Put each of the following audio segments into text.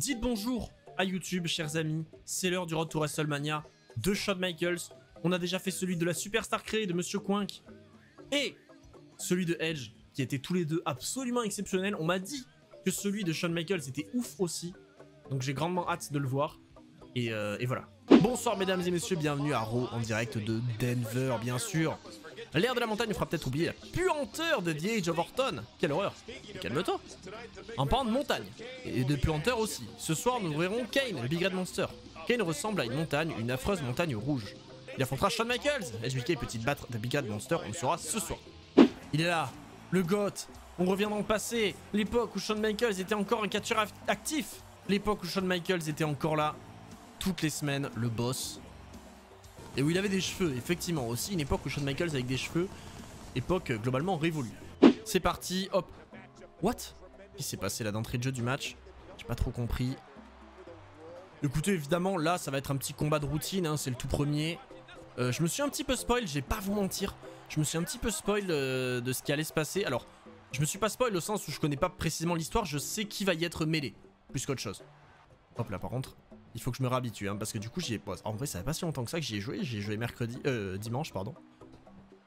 Dites bonjour à YouTube, chers amis. C'est l'heure du Road to WrestleMania de Shawn Michaels. On a déjà fait celui de la Superstar créée de Monsieur Quink et celui de Edge, qui étaient tous les deux absolument exceptionnels. On m'a dit que celui de Shawn Michaels était ouf aussi. Donc j'ai grandement hâte de le voir. Et voilà. Bonsoir mesdames et messieurs, bienvenue à Raw en direct de Denver, bien sûr. L'air de la montagne nous fera peut-être oublier la puanteur de The Age of Orton. Quelle horreur. Calme-toi. En parlant de montagne, et de puanteur aussi, ce soir nous verrons Kane, le Big Red Monster. Kane ressemble à une montagne, une affreuse montagne rouge. Il affrontera Shawn Michaels. HBK peut-il battre The Big Red Monster? On le saura ce soir. Il est là, le GOAT. On revient dans le passé, l'époque où Shawn Michaels était encore un catcheur actif. L'époque où Shawn Michaels était encore là, toutes les semaines, le boss. Et où il avait des cheveux, effectivement, aussi une époque où Shawn Michaels avec des cheveux, époque globalement révolue. C'est parti, hop. What? Qu'est-ce qui s'est passé là d'entrée de jeu du match? J'ai pas trop compris. Écoutez, évidemment, là, ça va être un petit combat de routine, hein, c'est le tout premier. Je me suis un petit peu spoil, je vais pas vous mentir. Je me suis un petit peu spoil de ce qui allait se passer. Alors, je me suis pas spoil au sens où je connais pas précisément l'histoire, je sais qui va y être mêlé, plus qu'autre chose. Hop là, par contre, il faut que je me réhabitue, hein, parce que du coup, j'y ai... En vrai, ça fait pas si longtemps que ça que j'y ai joué. J'ai joué dimanche, pardon.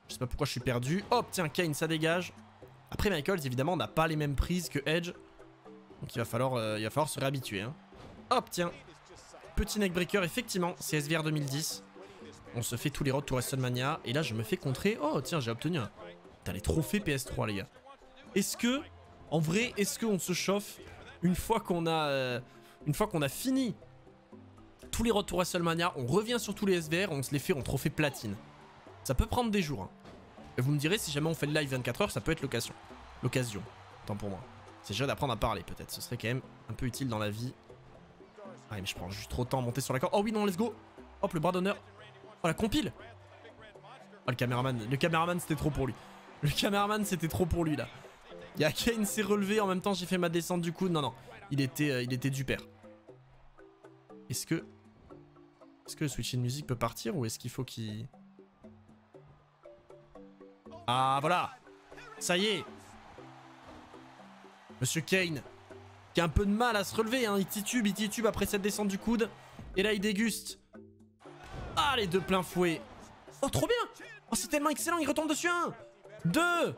Je sais pas pourquoi je suis perdu. Hop, tiens, Kane, ça dégage. Après, Michaels, évidemment, n'a pas les mêmes prises que Edge. Donc, il va falloir se réhabituer. Hein. Hop, tiens. Petit neckbreaker, effectivement, c'est SVR 2010. On se fait tous les roads to WrestleMania. Et là, je me fais contrer. Oh, tiens, j'ai obtenu un... Putain, les trophées PS3, les gars. Est-ce que, en vrai, est-ce qu'on se chauffe une fois qu'on a fini tous les roads to WrestleMania, on revient sur tous les SVR, on se les fait en trophée platine. Ça peut prendre des jours. Hein. Et vous me direz, si jamais on fait le live 24 heures, ça peut être l'occasion. L'occasion, tant pour moi. C'est déjà d'apprendre à parler, peut-être. Ce serait quand même un peu utile dans la vie. Ah, mais je prends juste trop de temps à monter sur la corde. Oh oui, non, let's go. Hop, le bras d'honneur. Oh, la compile. Oh, le caméraman, c'était trop pour lui. Le caméraman, c'était trop pour lui, là. Il y a Kane s'est relevé, en même temps, j'ai fait ma descente du coude. Non, non, il était du père. Est-ce que le switch in music peut partir ou est-ce qu'il faut qu'il... Ah, voilà. Ça y est. Monsieur Kane, qui a un peu de mal à se relever, hein. Il titube après cette descente du coude. Et là, il déguste. Ah, les deux plein fouet. Oh, trop bien. Oh, c'est tellement excellent, il retombe dessus. 1, 2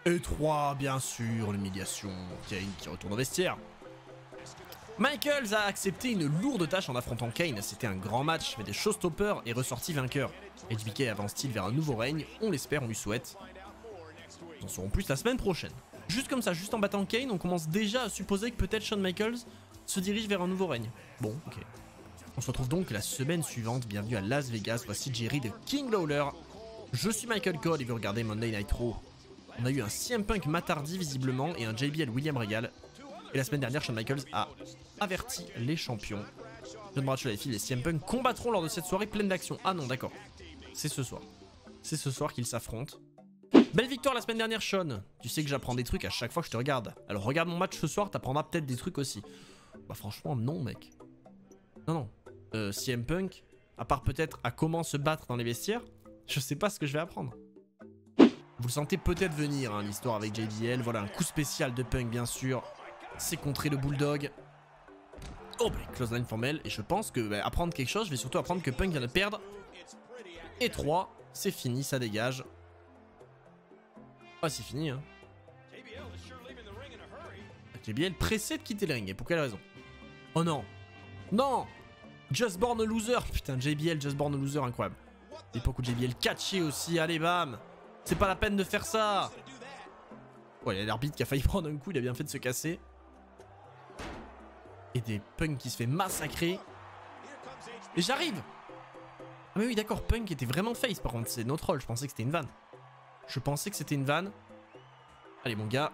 et 3, bien sûr, l'humiliation. Kane qui retourne au vestiaire. Michaels a accepté une lourde tâche en affrontant Kane. C'était un grand match, mais des showstoppers est ressorti vainqueur. HBK avance-t-il vers un nouveau règne? On l'espère, on lui souhaite. Nous en saurons plus la semaine prochaine. Juste comme ça, juste en battant Kane, on commence déjà à supposer que peut-être Shawn Michaels se dirige vers un nouveau règne. Bon, ok. On se retrouve donc la semaine suivante. Bienvenue à Las Vegas. Voici Jerry de King Lawler. Je suis Michael Cole et vous regardez Monday Night Raw. On a eu un CM Punk Matardi visiblement et un JBL William Regal. Et la semaine dernière, Shawn Michaels a averti les champions. John Bradshaw et les CM Punk combattront lors de cette soirée pleine d'action. Ah non, d'accord. C'est ce soir. C'est ce soir qu'ils s'affrontent. Belle victoire la semaine dernière, Shawn. Tu sais que j'apprends des trucs à chaque fois que je te regarde. Alors regarde mon match ce soir, t'apprendras peut-être des trucs aussi. Bah franchement, non, mec. Non, non. CM Punk, à part peut-être à comment se battre dans les vestiaires, je sais pas ce que je vais apprendre. Vous le sentez peut-être venir, hein, l'histoire avec JBL. Voilà, un coup spécial de Punk, bien sûr. C'est contrer le Bulldog. Oh, bah, close line formelle. Et je pense que apprendre quelque chose, je vais surtout apprendre que Punk vient de perdre. Et 3, c'est fini, ça dégage. Ah, c'est fini, hein. JBL pressé de quitter le ring. Et pour quelle raison? Oh non. Non. Just Born a Loser. Putain, JBL, Just Born a Loser, incroyable. L'époque où JBL catché aussi. Allez, bam. C'est pas la peine de faire ça. Ouais, il y a l'arbitre qui a failli prendre un coup. Il a bien fait de se casser. Et des Punk qui se fait massacrer. Et j'arrive. Ah mais oui d'accord, Punk était vraiment face par contre, c'est notre rôle, je pensais que c'était une vanne. Je pensais que c'était une vanne. Allez mon gars.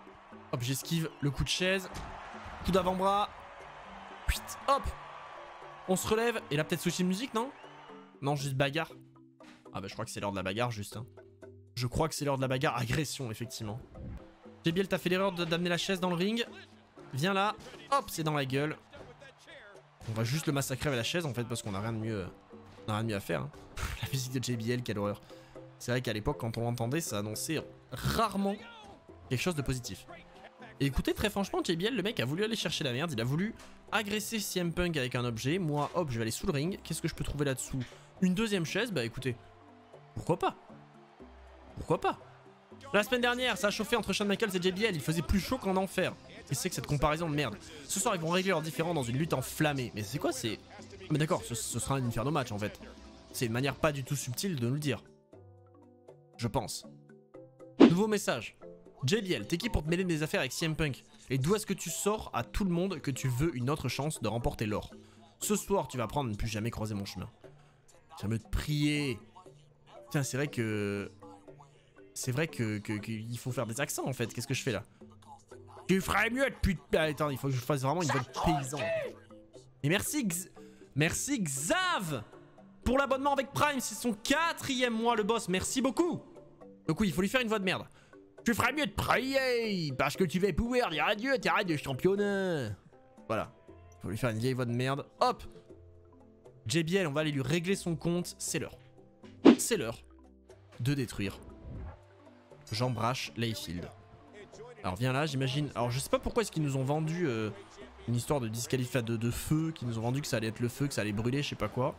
Hop, j'esquive le coup de chaise. Coup d'avant-bras. Hop. On se relève. Et là peut-être switch de musique, non? Non, juste bagarre. Ah bah je crois que c'est l'heure de la bagarre juste. Hein. Je crois que c'est l'heure de la bagarre. Agression, effectivement. JBL, t'as fait l'erreur d'amener la chaise dans le ring. Viens là. Hop, c'est dans la gueule. On va juste le massacrer avec la chaise en fait parce qu'on n'a rien de mieux, à faire. Hein. La musique de JBL, quelle horreur. C'est vrai qu'à l'époque, quand on l'entendait, ça annonçait rarement quelque chose de positif. Et écoutez, très franchement, JBL, le mec a voulu aller chercher la merde. Il a voulu agresser CM Punk avec un objet. Moi, hop, je vais aller sous le ring. Qu'est-ce que je peux trouver là-dessous? Une deuxième chaise? Bah écoutez, pourquoi pas? Pourquoi pas? La semaine dernière, ça a chauffé entre Shawn Michaels et JBL. Il faisait plus chaud qu'en enfer. Et c'est que cette comparaison de merde. Ce soir, ils vont régler leurs différends dans une lutte enflammée. Mais c'est quoi? C'est... Mais d'accord, ce sera un Inferno match en fait. C'est une manière pas du tout subtile de nous le dire. Je pense. Nouveau message. JBL, t'es qui pour te mêler des affaires avec CM Punk? Et d'où est-ce que tu sors à tout le monde que tu veux une autre chance de remporter l'or? Ce soir, tu vas apprendre à ne plus jamais croiser mon chemin. J'ai envie de te prier. Tiens, c'est vrai que... C'est vrai qu'il faut faire des accents en fait. Qu'est-ce que je fais là? Tu ferais mieux de putain. Attends, il faut que je fasse vraiment une voix de paysan. Et merci Xav pour l'abonnement avec Prime. C'est son 4e mois le boss. Merci beaucoup. Donc oui, il faut lui faire une voix de merde. Tu ferais mieux de prier parce que tu vas pouvoir dire adieu à tes rêves de championnat. Voilà. Il faut lui faire une vieille voix de merde. Hop. JBL, on va aller lui régler son compte. C'est l'heure. C'est l'heure de détruire Jean Brash Layfield. Alors viens là, j'imagine. Alors je sais pas pourquoi est-ce qu'ils nous ont vendu une histoire de disqualification de feu, qu'ils nous ont vendu que ça allait être le feu, que ça allait brûler, je sais pas quoi.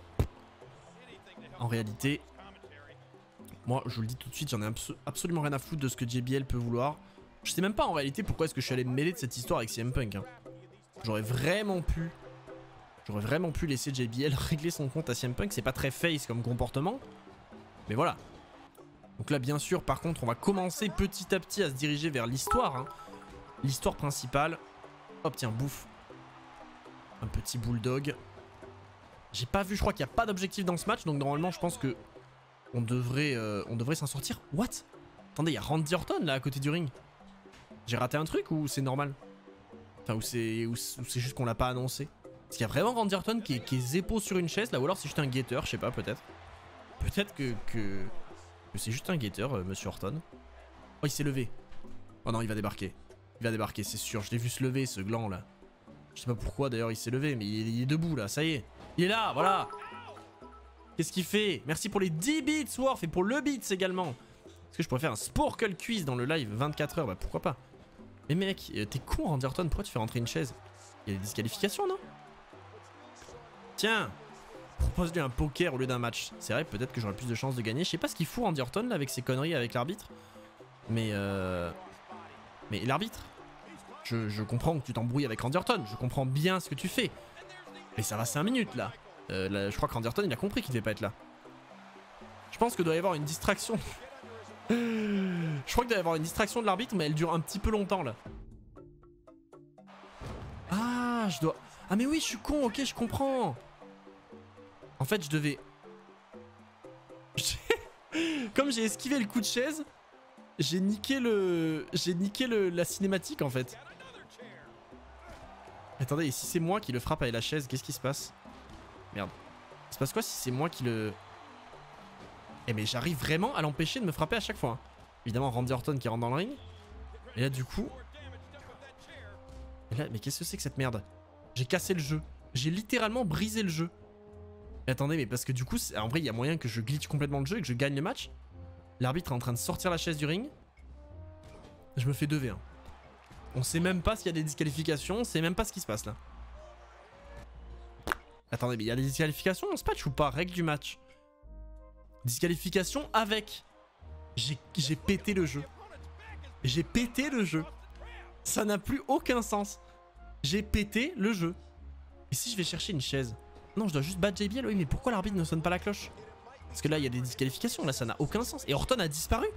En réalité, moi je vous le dis tout de suite, j'en ai absolument rien à foutre de ce que JBL peut vouloir. Je sais même pas en réalité pourquoi est-ce que je suis allé me mêler de cette histoire avec CM Punk. Hein. J'aurais vraiment pu laisser JBL régler son compte à CM Punk. C'est pas très face comme comportement, mais voilà. Donc là bien sûr par contre on va commencer petit à petit à se diriger vers l'histoire hein. L'histoire principale. Hop tiens bouffe. Un petit bulldog. J'ai pas vu, je crois qu'il n'y a pas d'objectif dans ce match. Donc normalement je pense que on devrait s'en sortir. What? Attendez, il y a Randy Orton là à côté du ring. J'ai raté un truc ou c'est normal? Enfin ou c'est juste qu'on l'a pas annoncé? Parce qu'il y a vraiment Randy Orton qui est zépo sur une chaise là. Ou alors c'est juste un guetteur, je sais pas, peut-être. Peut-être que c'est juste un guetteur, monsieur Orton. Oh, il s'est levé. Oh non, il va débarquer. Il va débarquer, c'est sûr. Je l'ai vu se lever, ce gland là. Je sais pas pourquoi d'ailleurs il s'est levé, mais il est debout là, ça y est. Il est là, voilà. Qu'est-ce qu'il fait? Merci pour les 10 bits, Worf, et pour le bits également. Est-ce que je pourrais faire un Sporkle Quiz dans le live 24 h? Bah pourquoi pas. Mais mec, t'es con Randy Orton, pourquoi tu fais rentrer une chaise? Il y a des disqualifications, non? Tiens, propose-lui un poker au lieu d'un match. C'est vrai, peut-être que j'aurais plus de chances de gagner. Je sais pas ce qu'il fout Randy Orton là avec ses conneries avec l'arbitre. Mais l'arbitre, je comprends que tu t'embrouilles avec Randy Orton. Je comprends bien ce que tu fais. Mais ça va 5 minutes là. Là je crois que Randy Orton il a compris qu'il devait pas être là. Je pense que doit y avoir une distraction. Je crois qu'il doit y avoir une distraction de l'arbitre, mais elle dure un petit peu longtemps là. Ah, je dois... Ah mais oui, je suis con, ok, je comprends. En fait, je devais... Comme j'ai esquivé le coup de chaise, j'ai niqué la cinématique en fait. Attendez, et si c'est moi qui le frappe avec la chaise, qu'est-ce qui se passe? Merde. Il se passe quoi si c'est moi qui le... Eh mais j'arrive vraiment à l'empêcher de me frapper à chaque fois. Hein. Évidemment, Randy Orton qui rentre dans le ring. Et là, du coup... Et là, mais qu'est-ce que c'est que cette merde? J'ai cassé le jeu. J'ai littéralement brisé le jeu. Mais attendez, mais parce que du coup, en vrai, il y a moyen que je glitch complètement le jeu et que je gagne le match. L'arbitre est en train de sortir la chaise du ring. Je me fais 2v1. On sait même pas s'il y a des disqualifications. On sait même pas ce qui se passe là. Attendez, mais il y a des disqualifications dans ce match ou pas? Règle du match. Disqualification avec. J'ai pété le jeu. J'ai pété le jeu. Ça n'a plus aucun sens. J'ai pété le jeu. Et si je vais chercher une chaise? Non, je dois juste battre JBL. Oui, mais pourquoi l'arbitre ne sonne pas la cloche? Parce que là, il y a des disqualifications. Là, ça n'a aucun sens. Et Orton a disparu.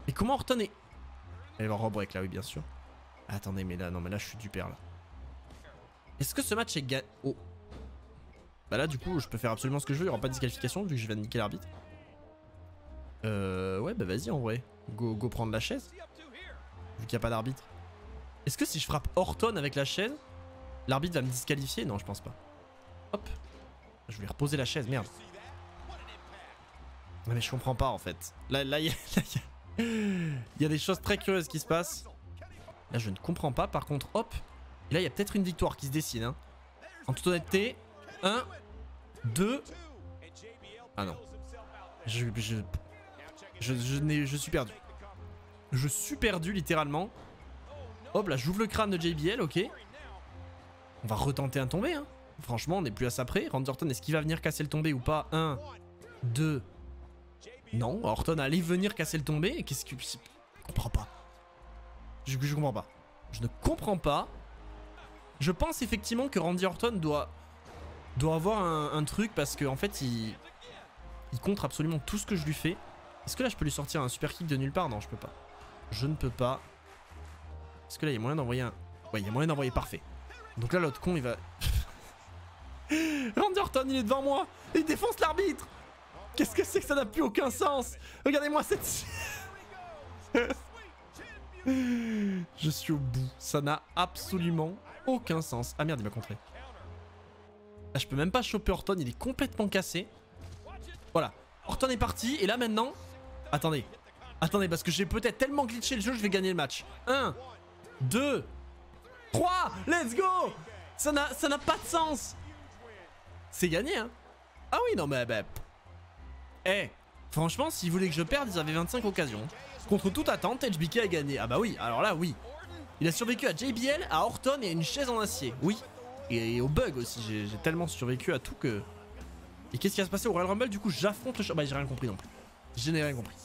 Mais comment Orton est... Elle va rebreak là, oui, bien sûr. Attendez, mais là, non, mais là, je suis du père là. Est-ce que ce match est gagné? Oh. Bah là, du coup, je peux faire absolument ce que je veux. Il n'y aura pas de disqualification vu que je viens de niquer l'arbitre. Ouais, bah vas-y en vrai. Go prendre la chaise. Vu qu'il n'y a pas d'arbitre. Est-ce que si je frappe Orton avec la chaise, l'arbitre va me disqualifier? Non, je pense pas. Hop. Je vais reposer la chaise, merde. Non mais je comprends pas en fait. Là, il y a des choses très curieuses qui se passent. Là, je ne comprends pas. Par contre, hop. Et là, il y a peut-être une victoire qui se dessine. Hein. En toute honnêteté. 1, 2. Ah non. Je suis perdu. Je suis perdu littéralement. Hop, là, j'ouvre le crâne de JBL, ok. On va retenter un tombé, hein. Franchement, on n'est plus à ça près. Randy Orton, est-ce qu'il va venir casser le tombé ou pas? 1, 2. Non, Orton allait venir casser le tombé. Qu'est-ce que... Je comprends pas. Je comprends pas. Je ne comprends pas. Je pense effectivement que Randy Orton doit avoir un truc parce qu'en fait, il contre absolument tout ce que je lui fais. Est-ce que là, je peux lui sortir un super kick de nulle part? Non, je peux pas. Je ne peux pas. Est-ce que là, il y a moyen d'envoyer un... Ouais, il y a moyen d'envoyer parfait. Donc là, l'autre con, il va... Randy Orton, il est devant moi. Il défonce l'arbitre. Qu'est-ce que c'est que ça n'a plus aucun sens? Regardez-moi cette... Je suis au bout. Ça n'a absolument aucun sens. Ah merde, il m'a contré. Ah, je peux même pas choper Orton, il est complètement cassé. Voilà. Orton est parti. Et là maintenant... Attendez. Attendez, parce que j'ai peut-être tellement glitché le jeu, je vais gagner le match. 1, 2, 3, let's go. Ça n'a pas de sens. C'est gagné, hein. Ah oui, non mais... franchement, s'ils voulaient que je perde, ils avaient 25 occasions. Contre toute attente, HBK a gagné. Ah bah oui, alors là, oui. Il a survécu à JBL, à Orton et à une chaise en acier. Oui. Et au bug aussi, j'ai tellement survécu à tout que... Et qu'est-ce qui va se passer au Royal Rumble? Du coup, j'affronte le... Bah, j'ai rien compris non plus. Je n'ai rien compris.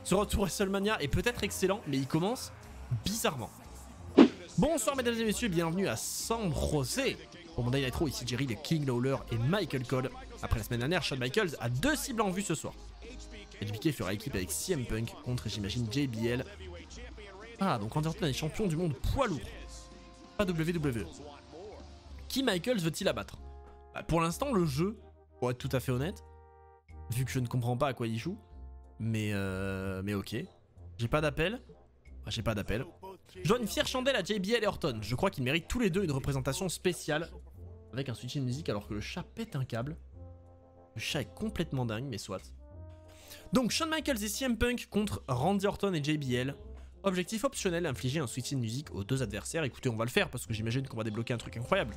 Ce retour WrestleMania est peut-être excellent, mais il commence bizarrement. Bonsoir mesdames et messieurs, bienvenue à San José. Pour mon Day Nitro, ici Jerry, le King Lawler et Michael Cole. Après la semaine dernière, Shawn Michaels a 2 cibles en vue ce soir. HBK fera équipe avec CM Punk contre, j'imagine, JBL. Ah, donc Randy Orton est champion du monde poids lourd. Pas WWE. Qui Michaels veut-il abattre? Bah, pour l'instant, le jeu, pour être tout à fait honnête, vu que je ne comprends pas à quoi il joue, mais ok. J'ai pas d'appel. J'ai pas d'appel. Je donne une fière chandelle à JBL et Orton. Je crois qu'ils méritent tous les deux une représentation spéciale avec un switch in musique alors que le chat pète un câble. Le chat est complètement dingue, mais soit. Donc Shawn Michaels et CM Punk contre Randy Orton et JBL. Objectif optionnel, infliger un switch in musique aux 2 adversaires. Écoutez, on va le faire parce que j'imagine qu'on va débloquer un truc incroyable.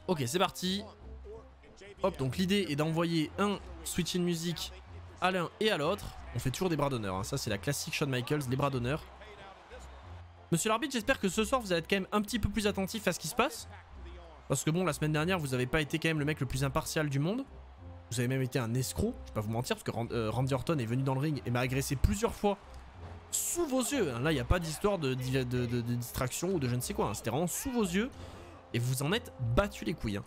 Ok, c'est parti. Hop, donc l'idée est d'envoyer un switch in musique à l'un et à l'autre. On fait toujours des bras d'honneur, hein. Ça c'est la classique Shawn Michaels, les bras d'honneur. Monsieur l'arbitre, j'espère que ce soir vous allez être quand même un petit peu plus attentif à ce qui se passe. Parce que bon, la semaine dernière, vous avez pas été quand même le mec le plus impartial du monde. Vous avez même été un escroc, je vais pas vous mentir, parce que Randy Orton est venu dans le ring et m'a agressé plusieurs fois sous vos yeux. Là, il n'y a pas d'histoire de distraction ou de je ne sais quoi, hein. C'était vraiment sous vos yeux et vous en êtes battu les couilles, hein.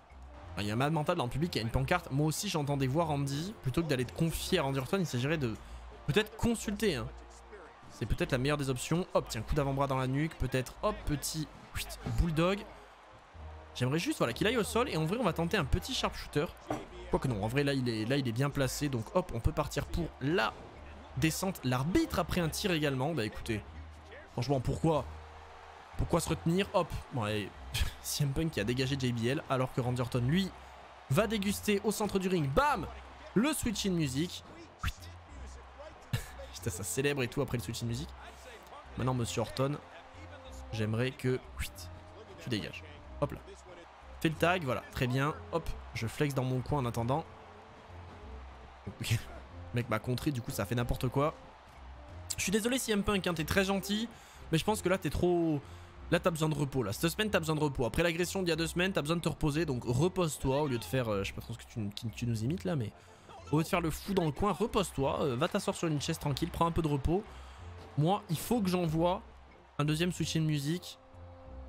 Il y a un malade mental dans le public qui a une pancarte. Moi aussi, j'entendais voir Randy. Plutôt que d'aller te confier à Randy Orton, il s'agirait de peut-être consulter, hein. C'est peut-être la meilleure des options. Hop, tiens, coup d'avant-bras dans la nuque. Peut-être, hop, petit bulldog. J'aimerais juste voilà, qu'il aille au sol. Et en vrai, on va tenter un petit sharpshooter. Quoique non, en vrai, là, il est bien placé. Donc, hop, on peut partir pour la descente. L'arbitre a pris un tir également. Bah, écoutez, franchement, pourquoi se retenir? Hop, bon, allez. CM Punk qui a dégagé JBL. Alors que Randy Orton, lui, va déguster au centre du ring. Bam! Le switch in music. Ça célèbre et tout après le switch in music. Maintenant, monsieur Orton, j'aimerais que tu dégages. Hop là. Fais le tag, voilà, très bien. Hop, je flex dans mon coin en attendant. Le mec m'a contré, du coup, ça fait n'importe quoi. Je suis désolé, CM Punk, hein, t'es très gentil, mais je pense que là, t'es trop. Là, t'as besoin de repos. Là, cette semaine, t'as besoin de repos. Après l'agression d'il y a 2 semaines, t'as besoin de te reposer. Donc, repose-toi au lieu de faire. Je sais pas trop ce que tu nous imites là, mais. Au lieu de faire le fou dans le coin, repose-toi, va t'asseoir sur une chaise tranquille, prends un peu de repos. Moi, il faut que j'envoie un deuxième switch in musique.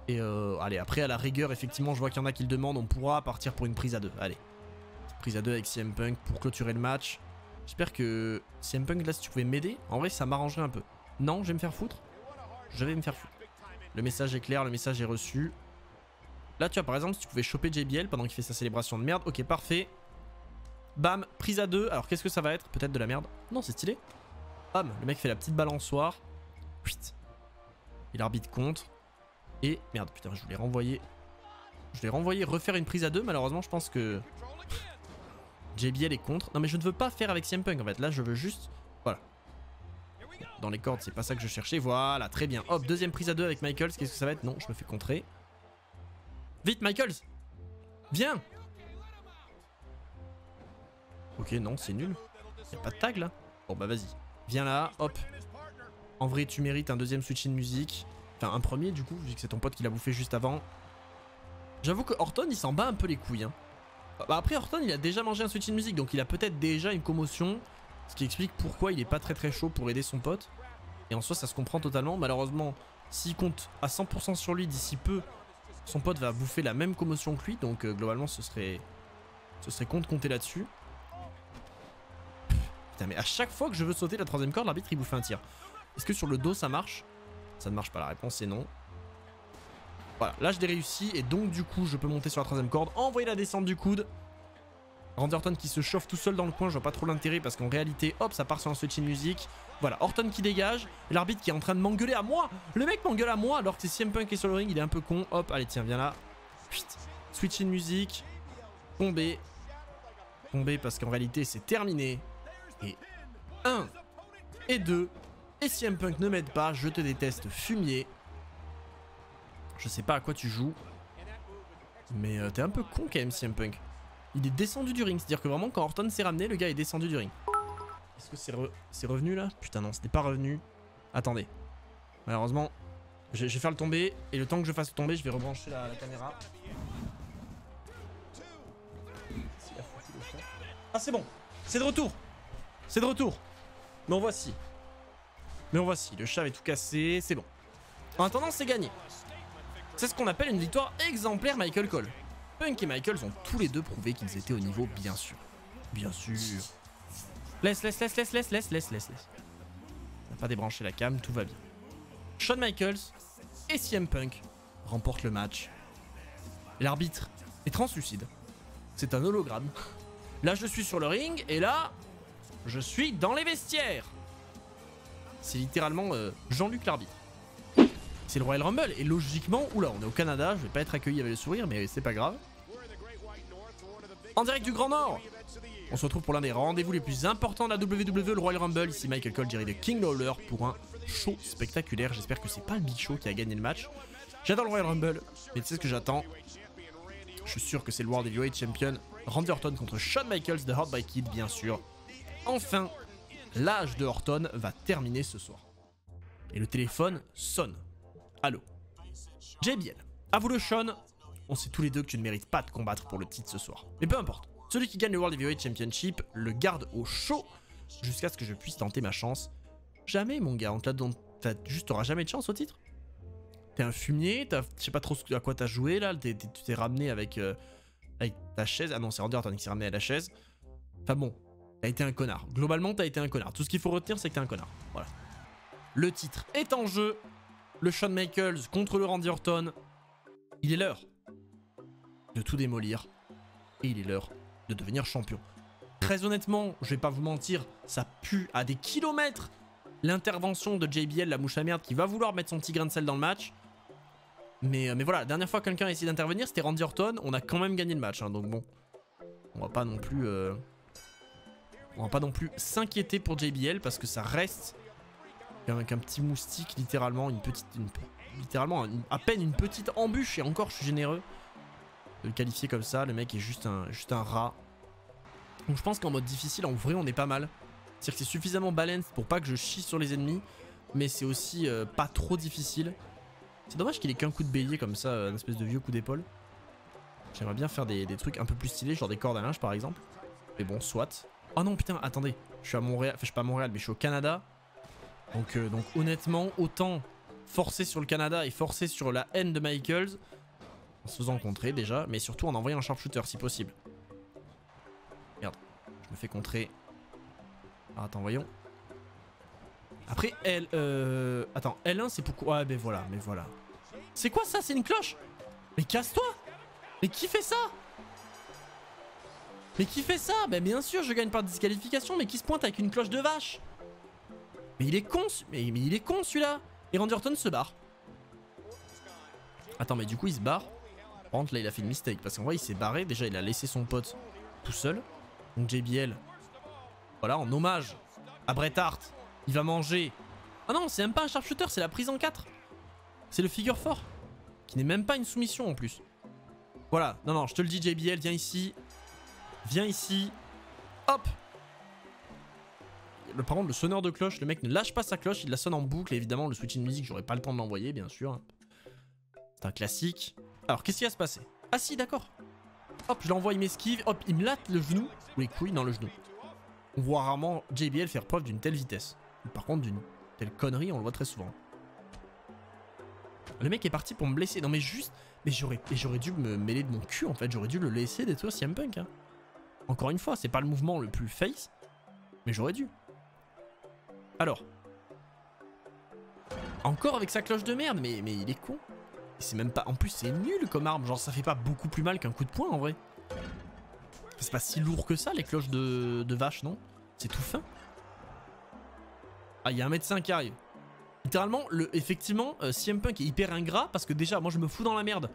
Et allez, après, à la rigueur, effectivement, je vois qu'il y en a qui le demandent. On pourra partir pour une prise à 2. Allez. Prise à 2 avec CM Punk pour clôturer le match. J'espère que CM Punk, là, si tu pouvais m'aider, en vrai, ça m'arrangerait un peu. Non, je vais me faire foutre. Je vais me faire foutre. Le message est clair, le message est reçu. Là, tu vois, par exemple, si tu pouvais choper JBL pendant qu'il fait sa célébration de merde. Ok, parfait. Bam, prise à 2. Alors qu'est-ce que ça va être? Peut-être de la merde. Non, c'est stylé. Bam, le mec fait la petite balançoire. Et l'arbitre contre. Et merde, putain, je voulais renvoyer. Refaire une prise à 2. Malheureusement, je pense que JBL est contre. Non, mais je ne veux pas faire avec CM Punk en fait. Là, je veux juste. Voilà. Dans les cordes, c'est pas ça que je cherchais. Voilà, très bien. Hop, deuxième prise à 2 avec Michaels. Qu'est-ce que ça va être? Non, je me fais contrer. Vite, Michaels! Viens! Ok, non, c'est nul. Y'a pas de tag là? Bon bah vas-y. Viens là, hop. En vrai, tu mérites un deuxième switch in musique. Enfin, un premier du coup, vu que c'est ton pote qui l'a bouffé juste avant. J'avoue que Orton, il s'en bat un peu les couilles. Hein. Bah après, Orton, il a déjà mangé un switch in music, donc il a peut-être déjà une commotion. Ce qui explique pourquoi il est pas très chaud pour aider son pote. Et en soi, ça se comprend totalement. Malheureusement, s'il compte à 100% sur lui d'ici peu, son pote va bouffer la même commotion que lui. Donc globalement, ce serait con de compter là-dessus. Putain, mais à chaque fois que je veux sauter la troisième corde, l'arbitre il bouffe un tir. Est-ce que sur le dos ça marche? Ça ne marche pas, la réponse est non. Voilà, là je l'ai réussi et donc du coup je peux monter sur la troisième corde, envoyer la descente du coude. Randy Orton qui se chauffe tout seul dans le coin, je vois pas trop l'intérêt parce qu'en réalité, hop, ça part sur un switch in music. Voilà, Orton qui dégage, l'arbitre qui est en train de m'engueuler à moi. Le mec m'engueule à moi alors que c'est CM Punk qui est sur le ring, il est un peu con. Hop, allez tiens, viens là. Switch in music, tomber. Tomber parce qu'en réalité c'est terminé. Et 1 et 2. Et CM Punk ne m'aide pas, je te déteste fumier. Je sais pas à quoi tu joues. Mais t'es un peu con quand même CM Punk. Il est descendu du ring, c'est-à-dire que vraiment quand Orton s'est ramené, le gars est descendu du ring. Est-ce que c'est revenu là? Putain non, c'était pas revenu. Attendez. Malheureusement, je vais faire le tomber. Et le temps que je fasse le tomber, je vais rebrancher la caméra. Ah c'est bon, c'est de retour. C'est de retour. Mais en voici. Le chat avait tout cassé, c'est bon. En attendant, c'est gagné. C'est ce qu'on appelle une victoire exemplaire Michael Cole. Punk et Michaels ont tous les deux prouvé qu'ils étaient au niveau, bien sûr. Bien sûr. Laisse. On n'a pas débranché la cam, tout va bien. Shawn Michaels et CM Punk remportent le match. L'arbitre est translucide. C'est un hologramme. Là, je suis sur le ring et là, je suis dans les vestiaires. C'est littéralement Jean-Luc l'arbitre. C'est le Royal Rumble et logiquement, oula, on est au Canada, je vais pas être accueilli avec le sourire, mais c'est pas grave. En direct du Grand Nord, on se retrouve pour l'un des rendez-vous les plus importants de la WWE, le Royal Rumble. Ici Michael Cole, Jerry de King Lawler pour un show spectaculaire. J'espère que c'est pas le Big Show qui a gagné le match. J'adore le Royal Rumble, mais tu sais ce que j'attends? Je suis sûr que c'est le World Heavyweight Champion Randy Orton contre Shawn Michaels de Hard by Kid, bien sûr. Enfin, l'âge de Orton va terminer ce soir. Et le téléphone sonne. Allô. JBL. À vous le Sean. On sait tous les deux que tu ne mérites pas de combattre pour le titre ce soir. Mais peu importe. Celui qui gagne le World Heavyweight Championship le garde au chaud jusqu'à ce que je puisse tenter ma chance. Jamais mon gars. T'auras jamais de chance au titre. T'es un fumier. Je sais pas trop à quoi t'as joué là. Tu t'es ramené avec ta chaise. Ah non, c'est Randy Orton qui s'est ramené à la chaise. Enfin bon. T'as été un connard. Globalement, t'as été un connard. Tout ce qu'il faut retenir, c'est que t'es un connard. Voilà. Le titre est en jeu. Le Shawn Michaels contre le Randy Orton. Il est l'heure de tout démolir. Et il est l'heure de devenir champion. Très honnêtement, je vais pas vous mentir, ça pue à des kilomètres l'intervention de JBL, la mouche à merde, qui va vouloir mettre son petit grain de sel dans le match. Mais voilà, la dernière fois que quelqu'un a essayé d'intervenir, c'était Randy Orton. On a quand même gagné le match, hein, donc bon. On va pas non plus... On va pas non plus s'inquiéter pour JBL parce que ça reste... avec un petit moustique, littéralement, à peine une petite embûche, et encore je suis généreux de le qualifier comme ça. Le mec est juste un rat. Donc je pense qu'en mode difficile, en vrai on est pas mal. C'est-à-dire que c'est suffisamment balanced pour pas que je chie sur les ennemis, mais c'est aussi pas trop difficile. C'est dommage qu'il ait qu'un coup de bélier comme ça, un espèce de vieux coup d'épaule. J'aimerais bien faire des trucs un peu plus stylés, genre des cordes à linge par exemple. Mais bon, soit. Oh non putain, attendez, je suis à Montréal, enfin je suis pas à Montréal, mais je suis au Canada. Donc honnêtement, autant forcer sur le Canada et forcer sur la haine de Michaels, en se faisant contrer déjà, mais surtout en envoyant un sharpshooter si possible. Merde, je me fais contrer. Ah, attends, voyons. Après, attends, L1 c'est pourquoi... Ouais, mais voilà. C'est quoi ça? C'est une cloche? Mais casse-toi! Mais qui fait ça? Mais qui fait ça? Bah bien sûr, je gagne par disqualification, mais qui se pointe avec une cloche de vache? Mais il est con, mais il est con celui-là. Et Randy Orton se barre. Attends, mais du coup il se barre. Par contre là il a fait une mistake parce qu'en vrai il s'est barré. Déjà il a laissé son pote tout seul. Donc JBL, voilà, en hommage à Bret Hart, il va manger. Ah non, c'est même pas un sharpshooter, c'est la prise en 4. C'est le figure 4 qui n'est même pas une soumission en plus. Voilà, non, je te le dis JBL, viens ici. Viens ici. Hop. par contre, le sonneur de cloche, le mec ne lâche pas sa cloche, il la sonne en boucle. Et évidemment, le switch in music, j'aurais pas le temps de l'envoyer, bien sûr. C'est un classique. Alors, qu'est-ce qui va se passer? Ah si, d'accord. Hop, je l'envoie, il m'esquive. Hop, il me latte le genou. Ou les couilles, non, le genou. On voit rarement JBL faire preuve d'une telle vitesse. Par contre, d'une telle connerie, on le voit très souvent. Le mec est parti pour me blesser. Non, mais juste... Mais j'aurais dû me mêler de mon cul, en fait. J'aurais dû le laisser détruire CM Punk, hein. Encore une fois, c'est pas le mouvement le plus face, mais j'aurais dû. Alors. Encore avec sa cloche de merde, mais il est con. C'est même pas... En plus, c'est nul comme arme. Genre, ça fait pas beaucoup plus mal qu'un coup de poing, en vrai. C'est pas si lourd que ça, les cloches de vache, non? C'est tout fin. Ah, il y a un médecin qui arrive. Littéralement, effectivement, CM Punk est hyper ingrat parce que déjà, moi, je me fous dans la merde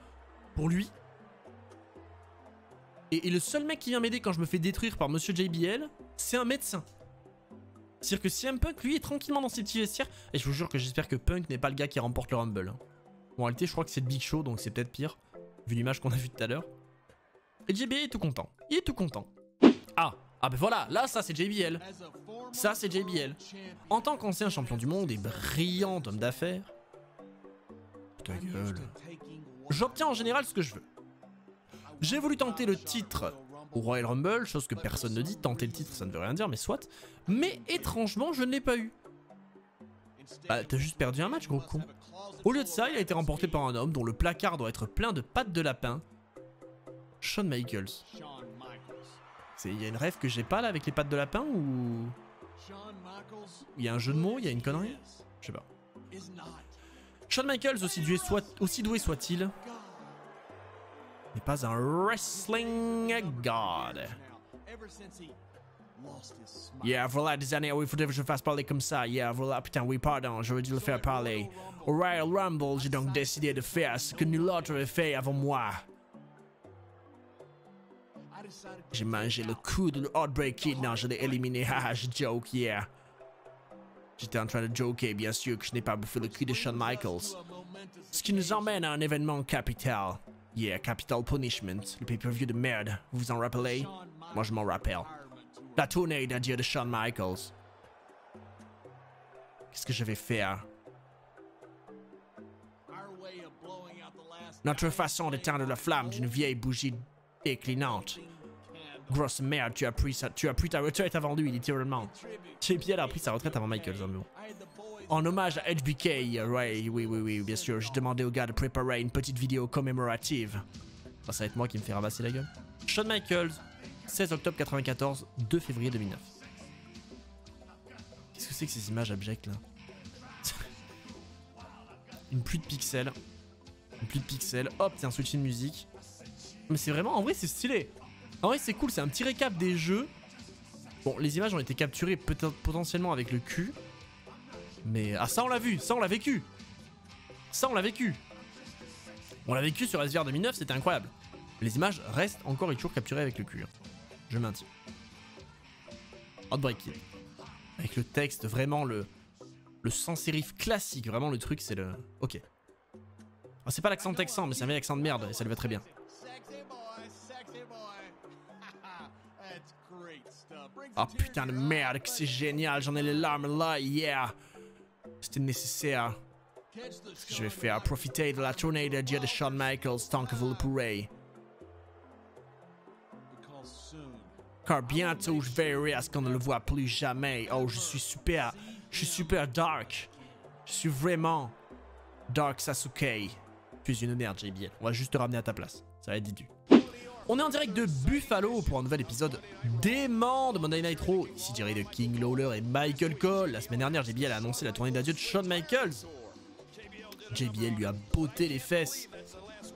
pour lui. Et le seul mec qui vient m'aider quand je me fais détruire par Monsieur JBL, c'est un médecin. C'est-à-dire que CM Punk, lui, est tranquillement dans ses petits vestiaires. Et je vous jure que j'espère que Punk n'est pas le gars qui remporte le Rumble. Bon, en réalité, je crois que c'est le Big Show, donc c'est peut-être pire, vu l'image qu'on a vue tout à l'heure. Et JBL est tout content. Il est tout content. Ah ben voilà, là, ça, c'est JBL. Ça, c'est JBL. En tant qu'ancien champion du monde et brillant homme d'affaires... Ta gueule. J'obtiens en général ce que je veux. J'ai voulu tenter le titre au Royal Rumble, chose que personne ne dit. Tenter le titre, ça ne veut rien dire, mais soit. Mais étrangement, je ne l'ai pas eu. Bah, t'as juste perdu un match, gros con. Au lieu de ça, il a été remporté par un homme dont le placard doit être plein de pattes de lapin. Shawn Michaels. Il y a une rêve que j'ai pas là avec les pattes de lapin ou... Il y a un jeu de mots, il y a une connerie? Je sais pas. Shawn Michaels, aussi doué soit-il, n'est pas un wrestling god. Yeah, voilà des années où il faudrait que je fasse parler comme ça. Yeah, voilà, putain, oui, pardon, j'aurais dû le faire parler. Au Royal Rumble, j'ai donc décidé de faire ce que nul autre avait fait avant moi. J'ai mangé le coup de Heartbreak Kid, non, je l'ai éliminé, haha, je joke, yeah. J'étais en train de joker, bien sûr, que je n'ai pas bouffé le cul de Shawn Michaels. Ce qui nous emmène à un événement capital. Yeah, Capital Punishment, le pay-per-view de merde, vous vous en rappelez? Moi je m'en rappelle. La tournée d'adieu de Shawn Michaels. Qu'est-ce que je vais faire? Notre façon d'éteindre la flamme d'une vieille bougie déclinante. Grosse merde, tu as pris ta retraite avant lui, littéralement. JBL a pris sa retraite avant Michaels, hein, mais bon. En hommage à HBK, ouais, oui, bien sûr, j'ai demandé au gars de préparer une petite vidéo commémorative. Oh, ça va être moi qui me fais rabasser la gueule. Shawn Michaels, 16 octobre 94, 2 février 2009. Qu'est-ce que c'est que ces images abjectes là? Une pluie de pixels. Une pluie de pixels. Hop, c'est un switch in musique. Mais c'est vraiment, en vrai, c'est stylé. En vrai, c'est cool, c'est un petit récap des jeux. Bon, les images ont été capturées peut-être potentiellement avec le cul. Mais... Ah, ça on l'a vu, ça on l'a vécu. Ça on l'a vécu. On l'a vécu sur SVR 2009, c'était incroyable. Les images restent encore et toujours capturées avec le cul. Je maintiens. Outbreak Kid. Avec le texte, vraiment le sans-sérif classique. Vraiment le truc, c'est le... Ok. Oh, c'est pas l'accent texan, mais c'est un vieil accent de merde et ça lui va très bien. Oh putain de merde, que c'est génial, j'en ai les larmes là, yeah. C'était nécessaire. Ce que je vais faire, profiter de la tournée d'adieu de Shawn Michaels tant que vous le pourrez. Car bientôt je verrai à ce qu'on ne le voit plus jamais. Oh, je suis super dark. Je suis vraiment Dark Sasuke. Tu es une merde, JBL. On va juste te ramener à ta place. Ça va être didu. On est en direct de Buffalo pour un nouvel épisode dément de Monday Night Raw. Ici tiré de King Lawler et Michael Cole. La semaine dernière, JBL a annoncé la tournée d'adieu de Shawn Michaels. JBL lui a botté les fesses.